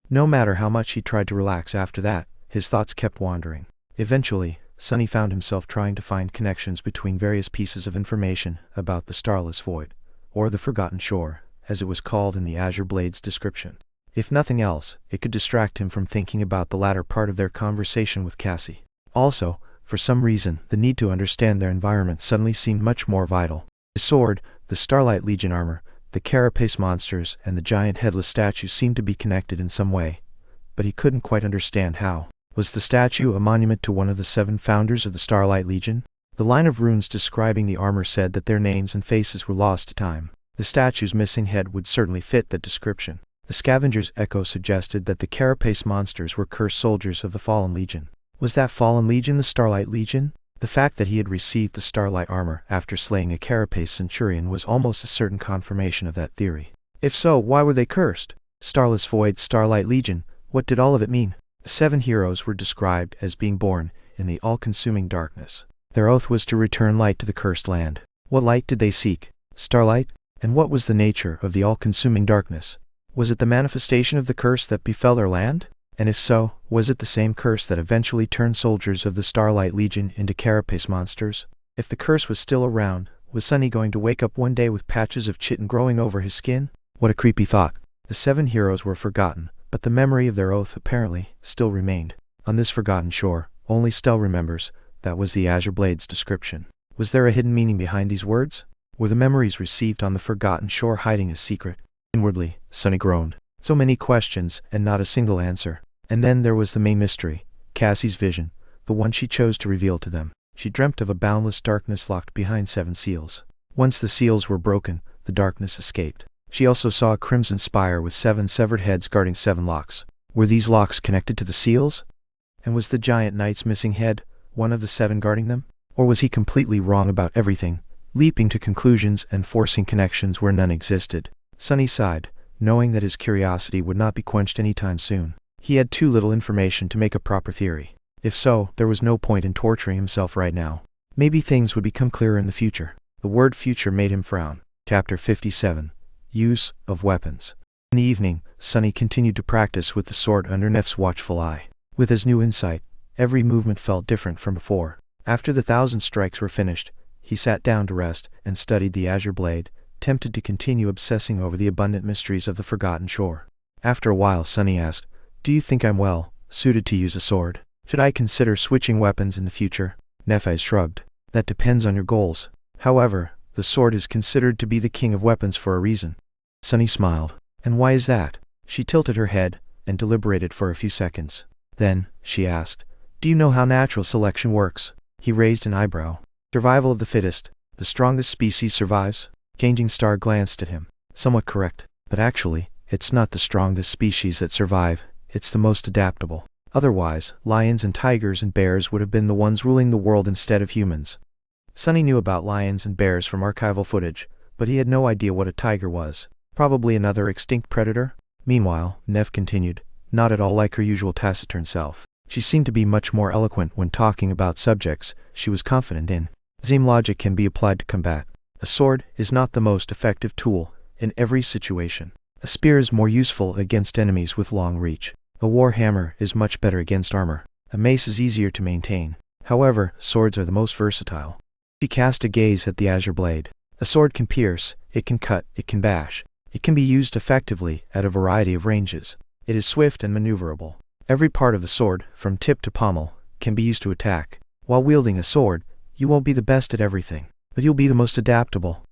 No matter how much he tried to relax after that, his thoughts kept wandering. Eventually, Sunny found himself trying to find connections between various pieces of information about the Starless Void, or the Forgotten Shore, as it was called in the Azure Blade's description. If nothing else, it could distract him from thinking about the latter part of their conversation with Cassie. Also, For some reason, the need to understand their environment suddenly seemed much more vital. The sword, the Starlight Legion armor, the carapace monsters, and the giant headless statue seemed to be connected in some way, but he couldn't quite understand how. Was the statue a monument to one of the 7 founders of the Starlight Legion? The line of runes describing the armor said that their names and faces were lost to time. The statue's missing head would certainly fit that description. The scavenger's echo suggested that the carapace monsters were cursed soldiers of the Fallen Legion. Was that Fallen Legion the Starlight Legion? The fact that he had received the Starlight armor after slaying a carapace centurion was almost a certain confirmation of that theory. If so, why were they cursed? Starless Void, Starlight Legion, what did all of it mean? The 7 heroes were described as being born in the all-consuming darkness. Their oath was to return light to the cursed land. What light did they seek? Starlight? And what was the nature of the all-consuming darkness? Was it the manifestation of the curse that befell their land? And if so, was it the same curse that eventually turned soldiers of the Starlight Legion into carapace monsters? If the curse was still around, was Sunny going to wake up one day with patches of chitin growing over his skin? What a creepy thought. The 7 heroes were forgotten, but the memory of their oath apparently still remained. On this forgotten shore, only Stell remembers. That was the Azure Blade's description. Was there a hidden meaning behind these words? Were the memories received on the forgotten shore hiding a secret? Inwardly, Sunny groaned. So many questions, and not a single answer. And then there was the main mystery, Cassie's vision, the one she chose to reveal to them. She dreamt of a boundless darkness locked behind 7 seals. Once the seals were broken, the darkness escaped. She also saw a crimson spire with 7 severed heads guarding 7 locks. Were these locks connected to the seals? And was the giant knight's missing head one of the 7 guarding them? Or was he completely wrong about everything, leaping to conclusions and forcing connections where none existed? Sunny sighed, knowing that his curiosity would not be quenched anytime soon. He had too little information to make a proper theory. If so, there was no point in torturing himself right now. Maybe things would become clearer in the future. The word future made him frown. Chapter 57. Use of Weapons. In the evening, Sunny continued to practice with the sword under Nef's watchful eye. With his new insight, every movement felt different from before. After the 1,000 strikes were finished, he sat down to rest and studied the Azure Blade, tempted to continue obsessing over the abundant mysteries of the forgotten shore. After a while, Sunny asked, "Do you think I'm well suited to use a sword? Should I consider switching weapons in the future?" Nefes shrugged. "That depends on your goals. However, the sword is considered to be the king of weapons for a reason." Sunny smiled. "And why is that?" She tilted her head and deliberated for a few seconds. Then, she asked, "Do you know how natural selection works?" He raised an eyebrow. "Survival of the fittest. The strongest species survives?" Changing Star glanced at him. "Somewhat correct. But actually, it's not the strongest species that survive, it's the most adaptable. Otherwise, lions and tigers and bears would have been the ones ruling the world instead of humans." Sunny knew about lions and bears from archival footage, but he had no idea what a tiger was. Probably another extinct predator? Meanwhile, Nef continued, not at all like her usual taciturn self. She seemed to be much more eloquent when talking about subjects she was confident in. The same logic can be applied to combat. A sword is not the most effective tool in every situation. A spear is more useful against enemies with long reach. A war hammer is much better against armor. A mace is easier to maintain. However, swords are the most versatile. She cast a gaze at the Azure Blade. A sword can pierce, it can cut, it can bash. It can be used effectively at a variety of ranges. It is swift and maneuverable. Every part of the sword, from tip to pommel, can be used to attack. While wielding a sword, you won't be the best at everything, but you'll be the most adaptable.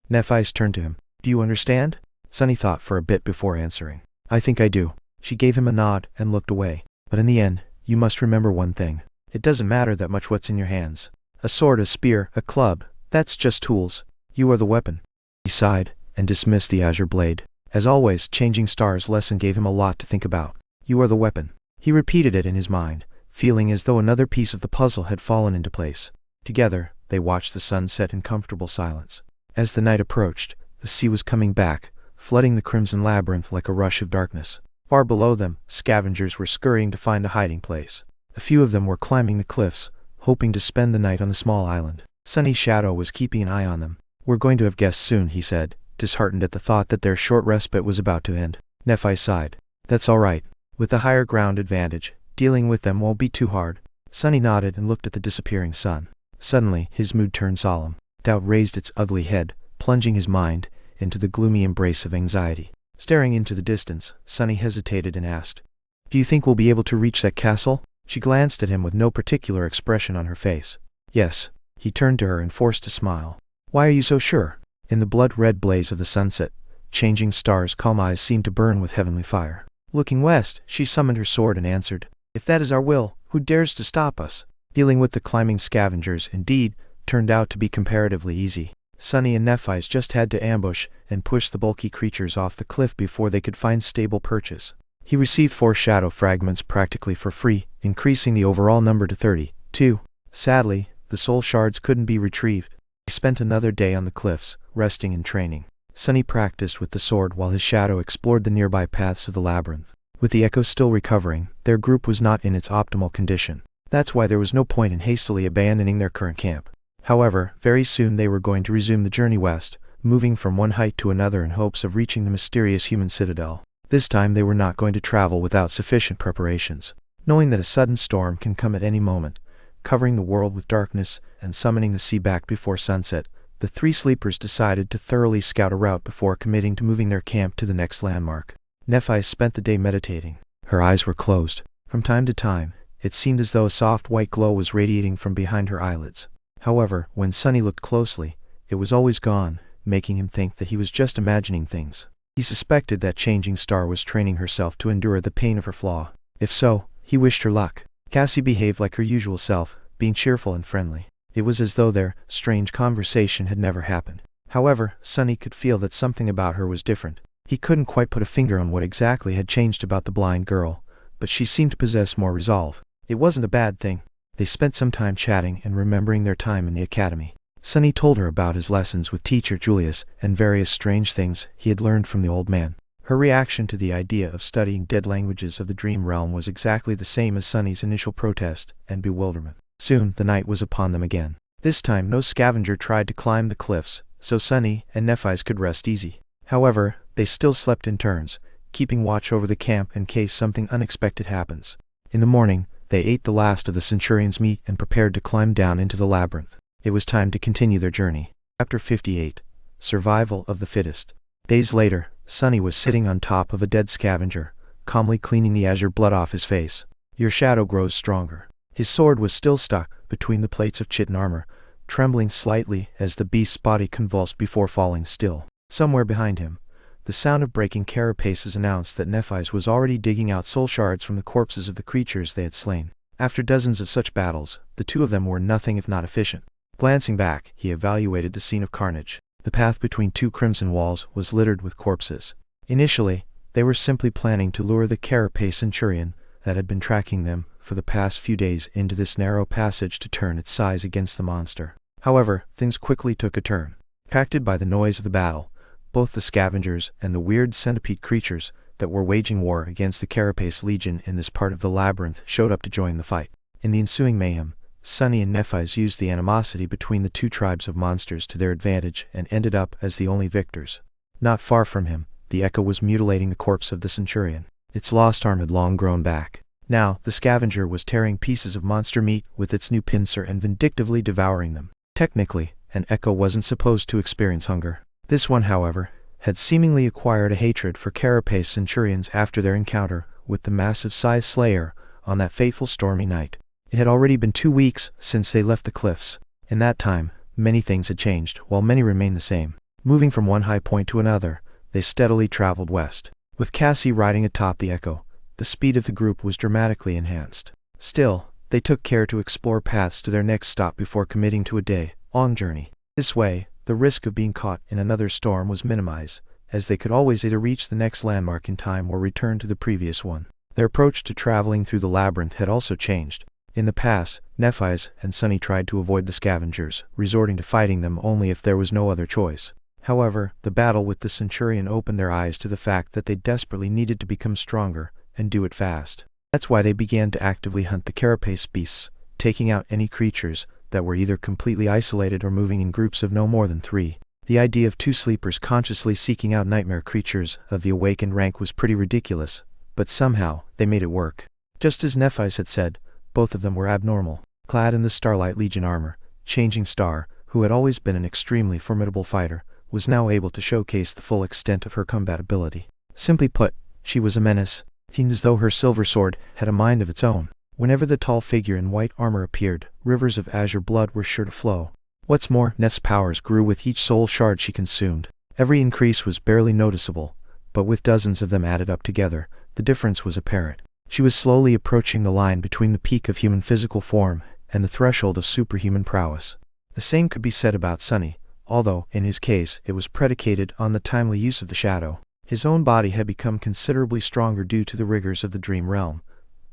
Nephi's turned to him. "Do you understand?" Sunny thought for a bit before answering. "I think I do." She gave him a nod and looked away. "But in the end, you must remember one thing. It doesn't matter that much what's in your hands. A sword, a spear, a club, that's just tools. You are the weapon." He sighed and dismissed the Azure Blade. As always, Changing Star's lesson gave him a lot to think about. You are the weapon. He repeated it in his mind, feeling as though another piece of the puzzle had fallen into place. Together, they watched the sun set in comfortable silence. As the night approached, the sea was coming back, flooding the crimson labyrinth like a rush of darkness. Far below them, scavengers were scurrying to find a hiding place. A few of them were climbing the cliffs, hoping to spend the night on the small island. Sunny's shadow was keeping an eye on them. "We're going to have guests soon," he said, disheartened at the thought that their short respite was about to end. Nephi sighed. "That's all right. With the higher ground advantage, dealing with them won't be too hard." Sunny nodded and looked at the disappearing sun. Suddenly, his mood turned solemn. Doubt raised its ugly head, plunging his mind into the gloomy embrace of anxiety. Staring into the distance, Sunny hesitated and asked, "Do you think we'll be able to reach that castle?" She glanced at him with no particular expression on her face. Yes. He turned to her and forced a smile. Why are you so sure? In the blood-red blaze of the sunset, changing stars' calm eyes seemed to burn with heavenly fire. Looking west, she summoned her sword and answered, If that is our will, who dares to stop us? Dealing with the climbing scavengers, indeed, turned out to be comparatively easy. Sunny and Nephi's just had to ambush and push the bulky creatures off the cliff before they could find stable perches. He received 4 shadow fragments practically for free, increasing the overall number to 32. Sadly, the soul shards couldn't be retrieved. He spent another day on the cliffs, resting and training. Sunny practiced with the sword while his shadow explored the nearby paths of the labyrinth. With the echo still recovering, their group was not in its optimal condition. That's why there was no point in hastily abandoning their current camp. However, very soon they were going to resume the journey west, moving from one height to another in hopes of reaching the mysterious human citadel. This time they were not going to travel without sufficient preparations. Knowing that a sudden storm can come at any moment, covering the world with darkness and summoning the sea back before sunset, the 3 sleepers decided to thoroughly scout a route before committing to moving their camp to the next landmark. Nephi spent the day meditating. Her eyes were closed. From time to time, it seemed as though a soft white glow was radiating from behind her eyelids. However, when Sunny looked closely, it was always gone, making him think that he was just imagining things. He suspected that changing star was training herself to endure the pain of her flaw. If so, he wished her luck. Cassie behaved like her usual self, being cheerful and friendly. It was as though their strange conversation had never happened. However, Sunny could feel that something about her was different. He couldn't quite put a finger on what exactly had changed about the blind girl, but she seemed to possess more resolve. It wasn't a bad thing. They spent some time chatting and remembering their time in the academy. Sunny told her about his lessons with teacher Julius and various strange things he had learned from the old man. Her reaction to the idea of studying dead languages of the dream realm was exactly the same as Sunny's initial protest and bewilderment. Soon, the night was upon them again. This time no scavenger tried to climb the cliffs, so Sunny and Nephi's could rest easy. However, they still slept in turns, keeping watch over the camp in case something unexpected happens. In the morning, they ate the last of the centurion's meat and prepared to climb down into the labyrinth. It was time to continue their journey. Chapter 58. Survival of the Fittest. Days later, Sunny was sitting on top of a dead scavenger, calmly cleaning the azure blood off his face. Your shadow grows stronger. His sword was still stuck between the plates of chitin armor, trembling slightly as the beast's body convulsed before falling still. Somewhere behind him, the sound of breaking carapaces announced that Nephi's was already digging out soul shards from the corpses of the creatures they had slain. After dozens of such battles, the 2 of them were nothing if not efficient. Glancing back, he evaluated the scene of carnage. The path between 2 crimson walls was littered with corpses. Initially, they were simply planning to lure the carapace centurion that had been tracking them for the past few days into this narrow passage to turn its size against the monster. However, things quickly took a turn. Attracted by the noise of the battle, both the scavengers and the weird centipede creatures that were waging war against the Carapace Legion in this part of the labyrinth showed up to join the fight. In the ensuing mayhem, Sunny and Nephi's used the animosity between the 2 tribes of monsters to their advantage and ended up as the only victors. Not far from him, the echo was mutilating the corpse of the centurion. Its lost arm had long grown back. Now, the scavenger was tearing pieces of monster meat with its new pincer and vindictively devouring them. Technically, an echo wasn't supposed to experience hunger. This one, however, had seemingly acquired a hatred for Carapace centurions after their encounter with the massive Scythe Slayer on that fateful stormy night. It had already been 2 weeks since they left the cliffs. In that time, many things had changed, while many remained the same. Moving from one high point to another, they steadily traveled west. With Cassie riding atop the echo, the speed of the group was dramatically enhanced. Still, they took care to explore paths to their next stop before committing to a day-long journey. This way, the risk of being caught in another storm was minimized, as they could always either reach the next landmark in time or return to the previous one. Their approach to traveling through the labyrinth had also changed. In the past, Nephi's and Sunny tried to avoid the scavengers, resorting to fighting them only if there was no other choice. However, the battle with the centurion opened their eyes to the fact that they desperately needed to become stronger, and do it fast. That's why they began to actively hunt the carapace beasts, taking out any creatures that were either completely isolated or moving in groups of no more than 3. The idea of 2 sleepers consciously seeking out nightmare creatures of the awakened rank was pretty ridiculous, but somehow, they made it work. Just as Nephi's had said, both of them were abnormal. Clad in the Starlight Legion armor, Changing Star, who had always been an extremely formidable fighter, was now able to showcase the full extent of her combat ability. Simply put, she was a menace. It seemed as though her silver sword had a mind of its own. Whenever the tall figure in white armor appeared, rivers of azure blood were sure to flow. What's more, Neff's powers grew with each soul shard she consumed. Every increase was barely noticeable, but with dozens of them added up together, the difference was apparent. She was slowly approaching the line between the peak of human physical form and the threshold of superhuman prowess. The same could be said about Sunny, although, in his case, it was predicated on the timely use of the shadow. His own body had become considerably stronger due to the rigors of the dream realm,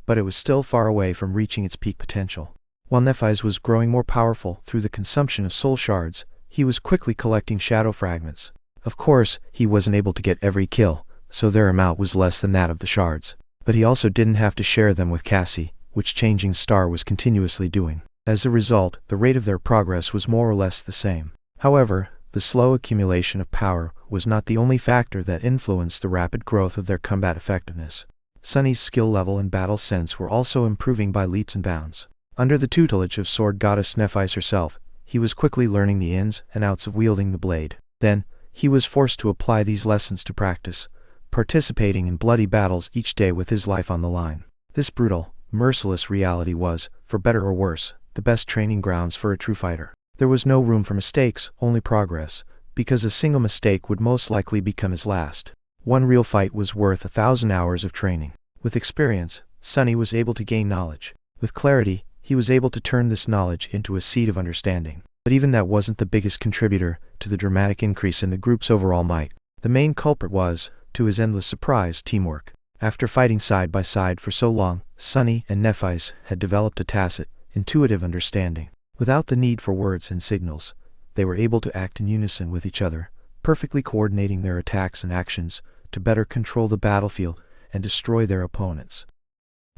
but it was still far away from reaching its peak potential. While Nephi's was growing more powerful through the consumption of soul shards, he was quickly collecting shadow fragments. Of course, he wasn't able to get every kill, so their amount was less than that of the shards. But he also didn't have to share them with Cassie, which Changing Star was continuously doing. As a result, the rate of their progress was more or less the same. However, the slow accumulation of power was not the only factor that influenced the rapid growth of their combat effectiveness. Sunny's skill level and battle sense were also improving by leaps and bounds. Under the tutelage of sword goddess Nephis herself, he was quickly learning the ins and outs of wielding the blade. Then, he was forced to apply these lessons to practice, participating in bloody battles each day with his life on the line. This brutal, merciless reality was, for better or worse, the best training grounds for a true fighter. There was no room for mistakes, only progress, because a single mistake would most likely become his last. One real fight was worth 1,000 hours of training. With experience, Sunny was able to gain knowledge. With clarity, he was able to turn this knowledge into a seed of understanding. But even that wasn't the biggest contributor to the dramatic increase in the group's overall might. The main culprit was, to his endless surprise, teamwork. After fighting side by side for so long, Sunny and Nephis had developed a tacit, intuitive understanding. Without the need for words and signals, they were able to act in unison with each other, perfectly coordinating their attacks and actions to better control the battlefield and destroy their opponents.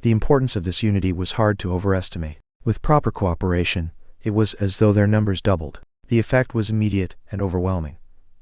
The importance of this unity was hard to overestimate. With proper cooperation, it was as though their numbers doubled. The effect was immediate and overwhelming,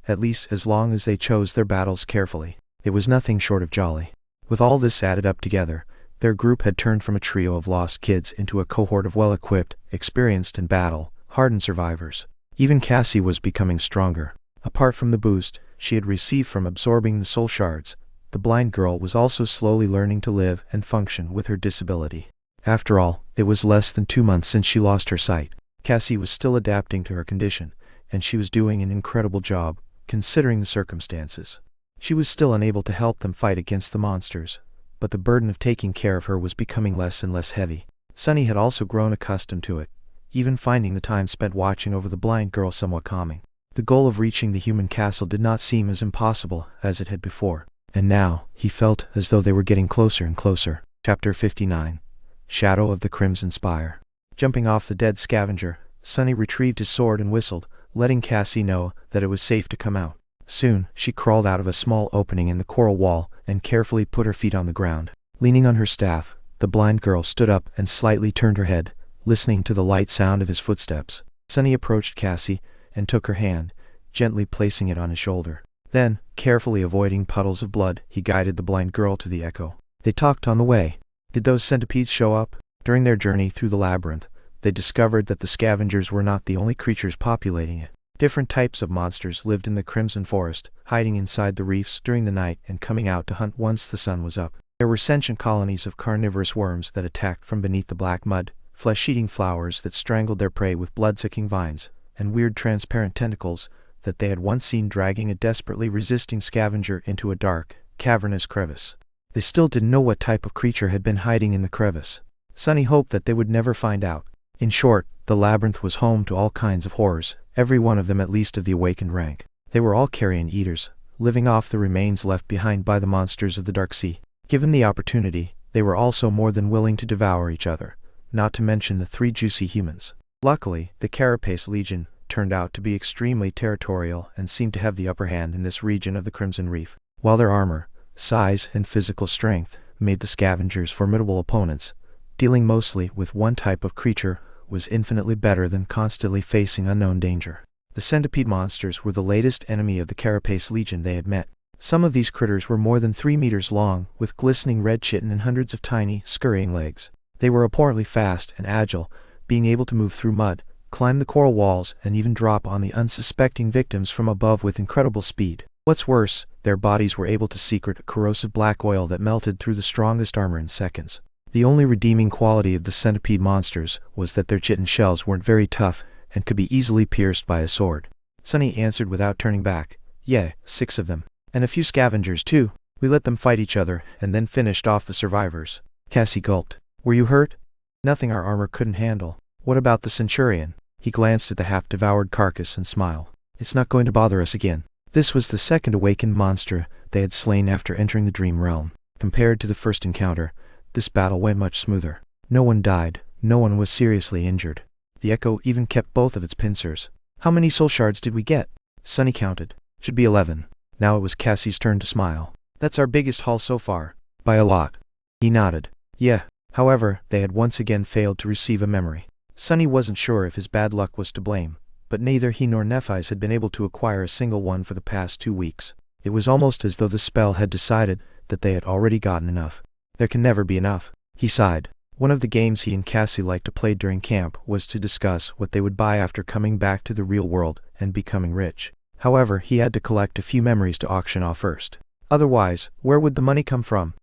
at least as long as they chose their battles carefully. It was nothing short of jolly. With all this added up together, their group had turned from a trio of lost kids into a cohort of well-equipped, experienced in battle, hardened survivors. Even Cassie was becoming stronger. Apart from the boost she had received from absorbing the soul shards, the blind girl was also slowly learning to live and function with her disability. After all, it was less than 2 months since she lost her sight. Cassie was still adapting to her condition, and she was doing an incredible job, considering the circumstances. She was still unable to help them fight against the monsters, but the burden of taking care of her was becoming less and less heavy. Sunny had also grown accustomed to it, even finding the time spent watching over the blind girl somewhat calming. The goal of reaching the human castle did not seem as impossible as it had before, and now he felt as though they were getting closer and closer. Chapter 59. Shadow of the Crimson Spire. Jumping off the dead scavenger, Sunny retrieved his sword and whistled, letting Cassie know that it was safe to come out. Soon, she crawled out of a small opening in the coral wall and carefully put her feet on the ground. Leaning on her staff, the blind girl stood up and slightly turned her head, listening to the light sound of his footsteps. Sunny approached Cassie and took her hand, gently placing it on his shoulder. Then, carefully avoiding puddles of blood, he guided the blind girl to the echo. They talked on the way. Did those centipedes show up? During their journey through the labyrinth, they discovered that the scavengers were not the only creatures populating it. Different types of monsters lived in the Crimson Forest, hiding inside the reefs during the night and coming out to hunt once the sun was up. There were sentient colonies of carnivorous worms that attacked from beneath the black mud, flesh-eating flowers that strangled their prey with blood-sucking vines, and weird transparent tentacles that they had once seen dragging a desperately resisting scavenger into a dark, cavernous crevice. They still didn't know what type of creature had been hiding in the crevice. Sunny hoped that they would never find out. In short, the labyrinth was home to all kinds of horrors, every one of them at least of the awakened rank. They were all carrion eaters, living off the remains left behind by the monsters of the Dark Sea. Given the opportunity, they were also more than willing to devour each other, not to mention the 3 juicy humans. Luckily, the Carapace Legion turned out to be extremely territorial and seemed to have the upper hand in this region of the Crimson Reef. While their armor, size, and physical strength made the scavengers formidable opponents, dealing mostly with one type of creature was infinitely better than constantly facing unknown danger. The centipede monsters were the latest enemy of the Carapace Legion they had met. Some of these critters were more than 3 meters long, with glistening red chitin and hundreds of tiny, scurrying legs. They were abhorrently fast and agile, being able to move through mud, climb the coral walls, and even drop on the unsuspecting victims from above with incredible speed. What's worse, their bodies were able to secrete a corrosive black oil that melted through the strongest armor in seconds. The only redeeming quality of the centipede monsters was that their chitin shells weren't very tough and could be easily pierced by a sword. Sunny answered without turning back. Yeah, 6 of them. And a few scavengers too. We let them fight each other and then finished off the survivors. Cassie gulped. Were you hurt? Nothing our armor couldn't handle. What about the centurion? He glanced at the half-devoured carcass and smiled. It's not going to bother us again. This was the second awakened monster they had slain after entering the dream realm. Compared to the first encounter, this battle went much smoother. No one died, no one was seriously injured. The echo even kept both of its pincers. How many soul shards did we get? Sunny counted. Should be 11. Now it was Cassie's turn to smile. That's our biggest haul so far. By a lot. He nodded. Yeah. However, they had once again failed to receive a memory. Sunny wasn't sure if his bad luck was to blame, but neither he nor Nephi's had been able to acquire a single one for the past 2 weeks. It was almost as though the spell had decided that they had already gotten enough. There can never be enough. He sighed. One of the games he and Cassie liked to play during camp was to discuss what they would buy after coming back to the real world and becoming rich. However, he had to collect a few memories to auction off first. Otherwise, where would the money come from?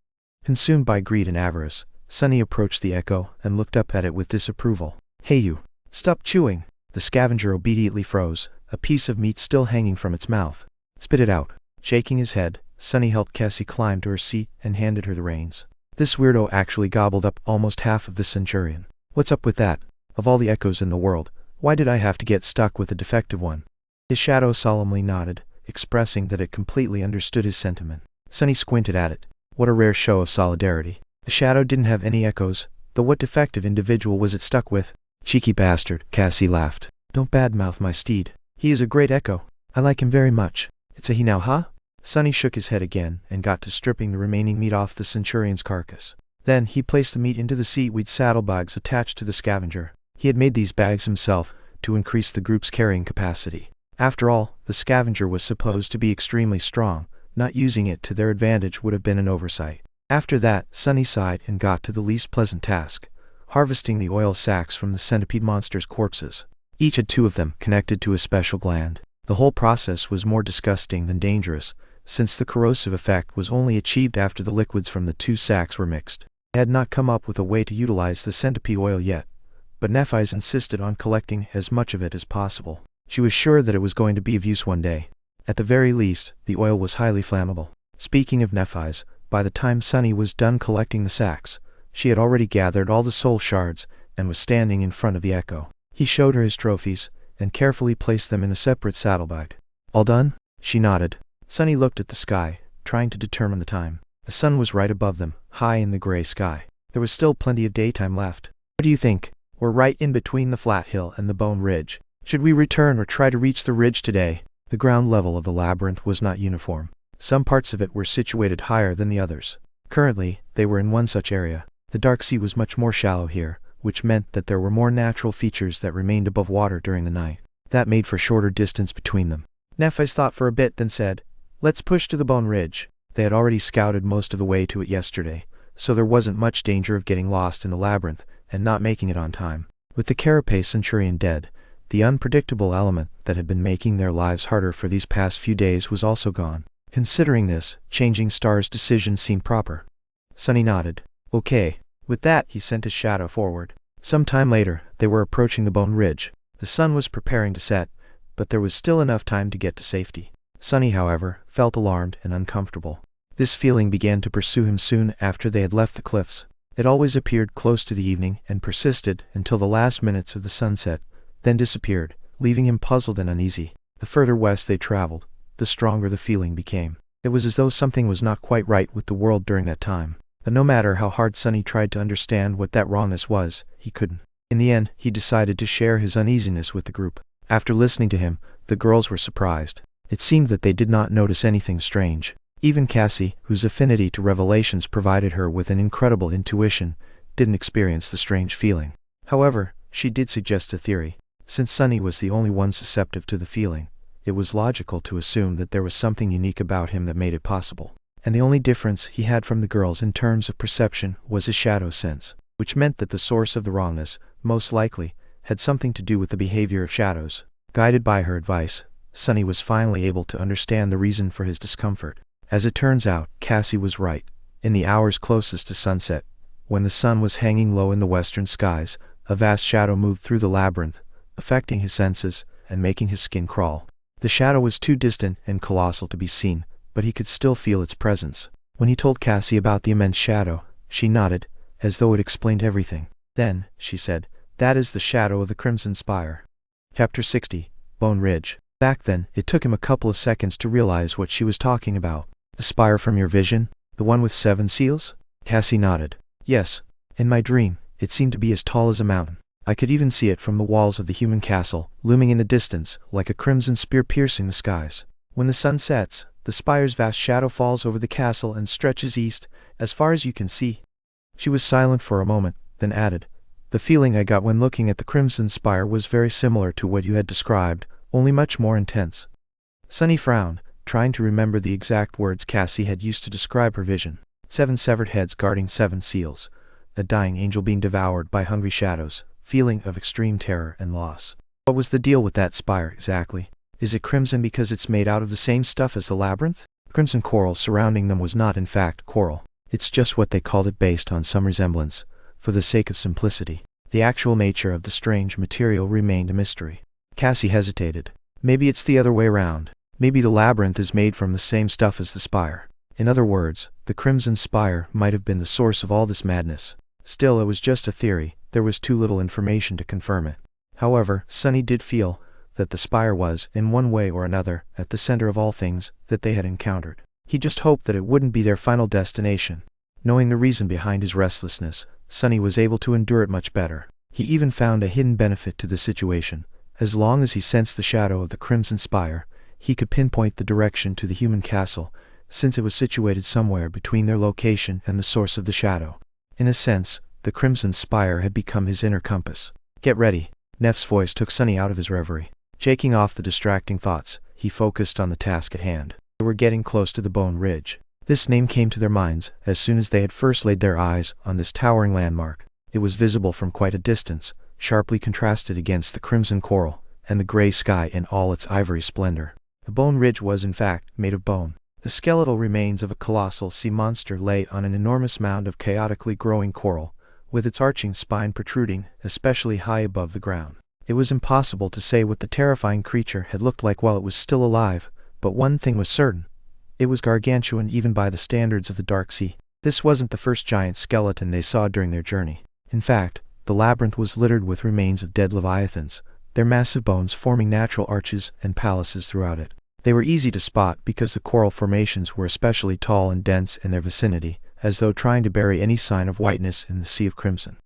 Consumed by greed and avarice, Sunny approached the echo and looked up at it with disapproval. Hey you! Stop chewing! The scavenger obediently froze, a piece of meat still hanging from its mouth. Spit it out. Shaking his head, Sunny helped Cassie climb to her seat and handed her the reins. This weirdo actually gobbled up almost half of the centurion. What's up with that? Of all the echoes in the world, why did I have to get stuck with a defective one? His shadow solemnly nodded, expressing that it completely understood his sentiment. Sunny squinted at it. What a rare show of solidarity. The shadow didn't have any echoes, though what defective individual was it stuck with? Cheeky bastard, Cassie laughed. Don't badmouth my steed. He is a great echo. I like him very much. It's a he now, huh? Sunny shook his head again and got to stripping the remaining meat off the centurion's carcass. Then he placed the meat into the seaweed saddlebags attached to the scavenger. He had made these bags himself to increase the group's carrying capacity. After all, the scavenger was supposed to be extremely strong. Not using it to their advantage would have been an oversight. After that, Sunny sighed and got to the least pleasant task, harvesting the oil sacs from the centipede monster's corpses. Each had 2 of them connected to a special gland. The whole process was more disgusting than dangerous, since the corrosive effect was only achieved after the liquids from the 2 sacs were mixed. They had not come up with a way to utilize the centipede oil yet, but Nephi's insisted on collecting as much of it as possible. She was sure that it was going to be of use one day. At the very least, the oil was highly flammable. Speaking of Nephi's, by the time Sunny was done collecting the sacs, she had already gathered all the soul shards and was standing in front of the echo. He showed her his trophies and carefully placed them in a separate saddlebag. All done? She nodded. Sunny looked at the sky, trying to determine the time. The sun was right above them, high in the gray sky. There was still plenty of daytime left. What do you think? We're right in between the flat hill and the bone ridge. Should we return or try to reach the ridge today? The ground level of the labyrinth was not uniform. Some parts of it were situated higher than the others. Currently, they were in one such area. The dark sea was much more shallow here, which meant that there were more natural features that remained above water during the night. That made for shorter distance between them. Nephis thought for a bit, then said, "Let's push to the bone ridge." They had already scouted most of the way to it yesterday, so there wasn't much danger of getting lost in the labyrinth and not making it on time. With the carapace centurion dead, the unpredictable element that had been making their lives harder for these past few days was also gone. Considering this, changing Star's decision seemed proper. Sunny nodded. Okay. With that, he sent his shadow forward. Some time later, they were approaching the bone ridge. The sun was preparing to set, but there was still enough time to get to safety. Sunny, however, felt alarmed and uncomfortable. This feeling began to pursue him soon after they had left the cliffs. It always appeared close to the evening and persisted until the last minutes of the sunset, then disappeared, leaving him puzzled and uneasy. The further west they traveled, the stronger the feeling became. It was as though something was not quite right with the world during that time. But no matter how hard Sunny tried to understand what that wrongness was, he couldn't. In the end, he decided to share his uneasiness with the group. After listening to him, the girls were surprised. It seemed that they did not notice anything strange. Even Cassie, whose affinity to revelations provided her with an incredible intuition, didn't experience the strange feeling. However, she did suggest a theory. Since Sunny was the only one susceptible to the feeling, it was logical to assume that there was something unique about him that made it possible. And the only difference he had from the girls in terms of perception was his shadow sense, which meant that the source of the wrongness, most likely, had something to do with the behavior of shadows. Guided by her advice, Sunny was finally able to understand the reason for his discomfort. As it turns out, Cassie was right. In the hours closest to sunset, When the sun was hanging low in the western skies, a vast shadow moved through the labyrinth, affecting his senses and making his skin crawl. The shadow was too distant and colossal to be seen, but he could still feel its presence. When he told Cassie about the immense shadow, she nodded, as though it explained everything. "Then," she said, "that is the shadow of the Crimson Spire." Chapter 60, Bone Ridge. Back then, it took him a couple of seconds to realize what she was talking about. "The spire from your vision? The one with 7 seals?" Cassie nodded. "Yes. In my dream, it seemed to be as tall as a mountain. I could even see it from the walls of the human castle, looming in the distance, like a crimson spear piercing the skies. When the sun sets, the spire's vast shadow falls over the castle and stretches east, as far as you can see." She was silent for a moment, then added, "The feeling I got when looking at the Crimson Spire was very similar to what you had described, only much more intense." Sunny frowned, trying to remember the exact words Cassie had used to describe her vision. 7 severed heads guarding 7 seals. A dying angel being devoured by hungry shadows. Feeling of extreme terror and loss. What was the deal with that spire exactly? Is it crimson because it's made out of the same stuff as the labyrinth? Crimson coral surrounding them was not in fact coral. It's just what they called it based on some resemblance, for the sake of simplicity. The actual nature of the strange material remained a mystery. Cassie hesitated. Maybe it's the other way around. Maybe the labyrinth is made from the same stuff as the spire. In other words, the Crimson Spire might have been the source of all this madness. Still, it was just a theory. There was too little information to confirm it. However, Sunny did feel that the spire was, in one way or another, at the center of all things that they had encountered. He just hoped that it wouldn't be their final destination. Knowing the reason behind his restlessness, Sunny was able to endure it much better. He even found a hidden benefit to the situation. As long as he sensed the shadow of the Crimson Spire, he could pinpoint the direction to the human castle, since it was situated somewhere between their location and the source of the shadow. In a sense, the Crimson Spire had become his inner compass. "Get ready." Neff's voice took Sunny out of his reverie. Shaking off the distracting thoughts, he focused on the task at hand. They were getting close to the Bone Ridge. This name came to their minds as soon as they had first laid their eyes on this towering landmark. It was visible from quite a distance, sharply contrasted against the crimson coral and the gray sky in all its ivory splendor. The Bone Ridge was in fact made of bone. The skeletal remains of a colossal sea monster lay on an enormous mound of chaotically growing coral, with its arching spine protruding especially high above the ground. It was impossible to say what the terrifying creature had looked like while it was still alive, but one thing was certain. It was gargantuan even by the standards of the Dark Sea. This wasn't the first giant skeleton they saw during their journey. In fact, the labyrinth was littered with remains of dead leviathans, their massive bones forming natural arches and palaces throughout it. They were easy to spot because the coral formations were especially tall and dense in their vicinity, as though trying to bury any sign of whiteness in the sea of crimson.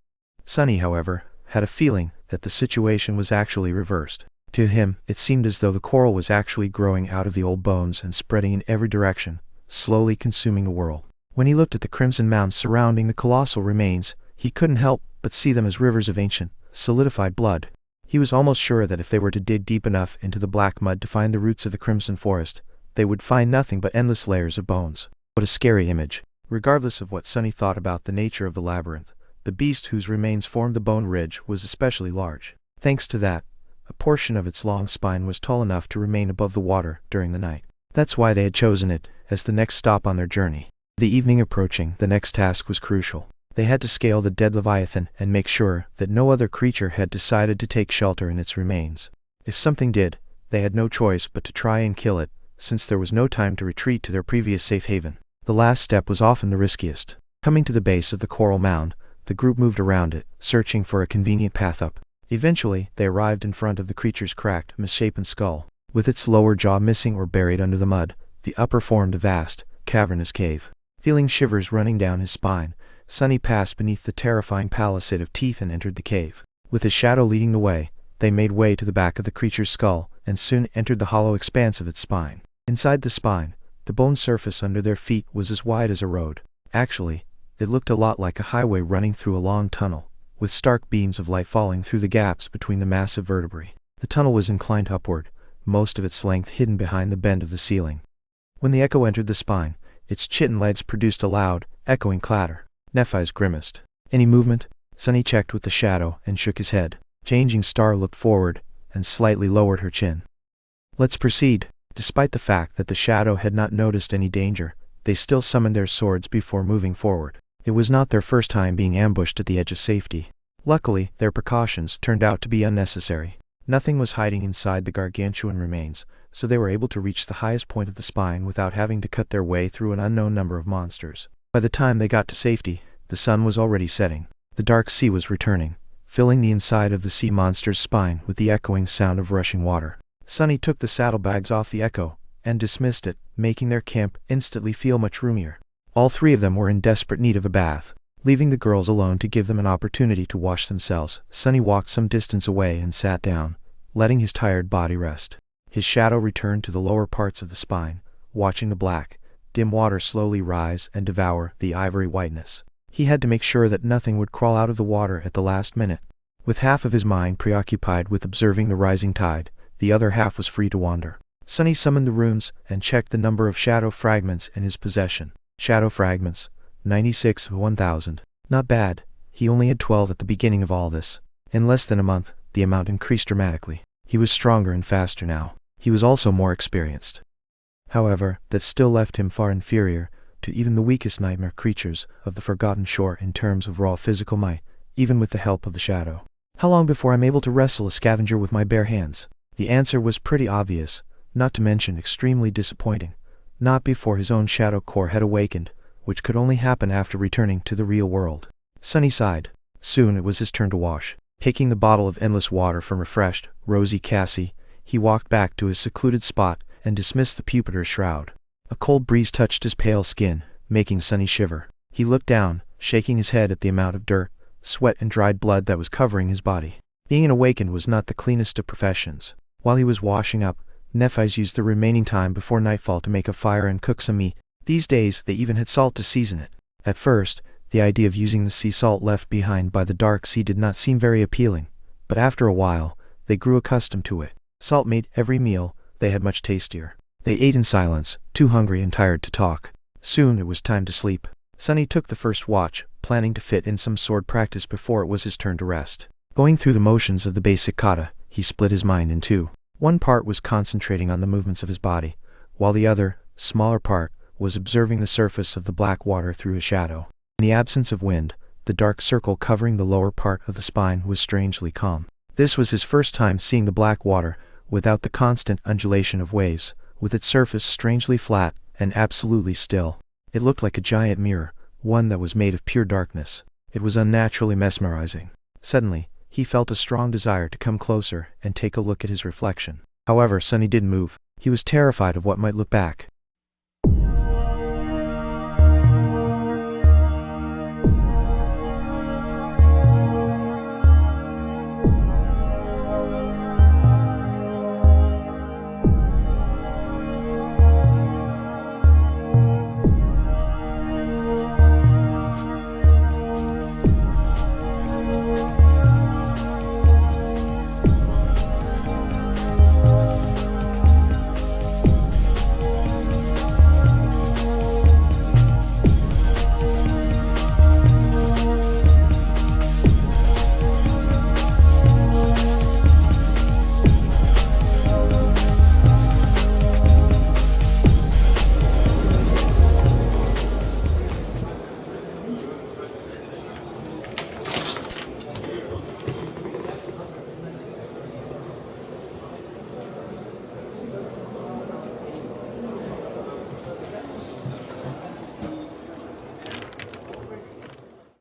Sunny, however, had a feeling that the situation was actually reversed. To him, it seemed as though the coral was actually growing out of the old bones and spreading in every direction, slowly consuming the world. When he looked at the crimson mounds surrounding the colossal remains, he couldn't help but see them as rivers of ancient, solidified blood. He was almost sure that if they were to dig deep enough into the black mud to find the roots of the crimson forest, they would find nothing but endless layers of bones. What a scary image. Regardless of what Sunny thought about the nature of the labyrinth, the beast whose remains formed the Bone Ridge was especially large. Thanks to that, a portion of its long spine was tall enough to remain above the water during the night. That's why they had chosen it as the next stop on their journey. The evening approaching, the next task was crucial. They had to scale the dead leviathan and make sure that no other creature had decided to take shelter in its remains. If something did, they had no choice but to try and kill it, since there was no time to retreat to their previous safe haven. The last step was often the riskiest. Coming to the base of the coral mound, the group moved around it, searching for a convenient path up. Eventually, they arrived in front of the creature's cracked, misshapen skull. With its lower jaw missing or buried under the mud, the upper formed a vast, cavernous cave. Feeling shivers running down his spine, Sunny passed beneath the terrifying palisade of teeth and entered the cave. With his shadow leading the way, they made way to the back of the creature's skull, and soon entered the hollow expanse of its spine. Inside the spine, the bone surface under their feet was as wide as a road. Actually, it looked a lot like a highway running through a long tunnel, with stark beams of light falling through the gaps between the massive vertebrae. The tunnel was inclined upward, most of its length hidden behind the bend of the ceiling. When the echo entered the spine, its chitin legs produced a loud, echoing clatter. Nephis grimaced. "Any movement?" Sunny checked with the shadow and shook his head. Changing Star looked forward and slightly lowered her chin. "Let's proceed." Despite the fact that the shadow had not noticed any danger, they still summoned their swords before moving forward. It was not their first time being ambushed at the edge of safety. Luckily, their precautions turned out to be unnecessary. Nothing was hiding inside the gargantuan remains, so they were able to reach the highest point of the spine without having to cut their way through an unknown number of monsters. By the time they got to safety, the sun was already setting. The dark sea was returning, filling the inside of the sea monster's spine with the echoing sound of rushing water. Sunny took the saddlebags off the Echo and dismissed it, making their camp instantly feel much roomier. All three of them were in desperate need of a bath. Leaving the girls alone to give them an opportunity to wash themselves, Sunny walked some distance away and sat down, letting his tired body rest. His shadow returned to the lower parts of the spine, watching the black, dim water slowly rise and devour the ivory whiteness. He had to make sure that nothing would crawl out of the water at the last minute. With half of his mind preoccupied with observing the rising tide, the other half was free to wander. Sunny summoned the runes and checked the number of shadow fragments in his possession. Shadow fragments, 96 of 1,000. Not bad. He only had 12 at the beginning of all this. In less than a month, the amount increased dramatically. He was stronger and faster now. He was also more experienced. However, that still left him far inferior to even the weakest nightmare creatures of the Forgotten Shore in terms of raw physical might, even with the help of the shadow. How long before I'm able to wrestle a scavenger with my bare hands? The answer was pretty obvious, not to mention extremely disappointing. Not before his own shadow core had awakened, which could only happen after returning to the real world. Sunny sighed. Soon it was his turn to wash. Taking the bottle of endless water from refreshed, rosy Cassie, he walked back to his secluded spot and dismissed the Pupitor's shroud. A cold breeze touched his pale skin, making Sunny shiver. He looked down, shaking his head at the amount of dirt, sweat and dried blood that was covering his body. Being an awakened was not the cleanest of professions. While he was washing up, Nephis used the remaining time before nightfall to make a fire and cook some meat. These days, they even had salt to season it. At first, the idea of using the sea salt left behind by the dark sea did not seem very appealing, but after a while, they grew accustomed to it. Salt made every meal they had much tastier. They ate in silence, too hungry and tired to talk. Soon it was time to sleep. Sunny took the first watch, planning to fit in some sword practice before it was his turn to rest. Going through the motions of the basic kata, he split his mind in two. One part was concentrating on the movements of his body, while the other, smaller part, was observing the surface of the black water through his shadow. In the absence of wind, the dark circle covering the lower part of the spine was strangely calm. This was his first time seeing the black water without the constant undulation of waves, with its surface strangely flat and absolutely still. It looked like a giant mirror, one that was made of pure darkness. It was unnaturally mesmerizing. Suddenly, he felt a strong desire to come closer and take a look at his reflection. However, Sunny didn't move. He was terrified of what might look back.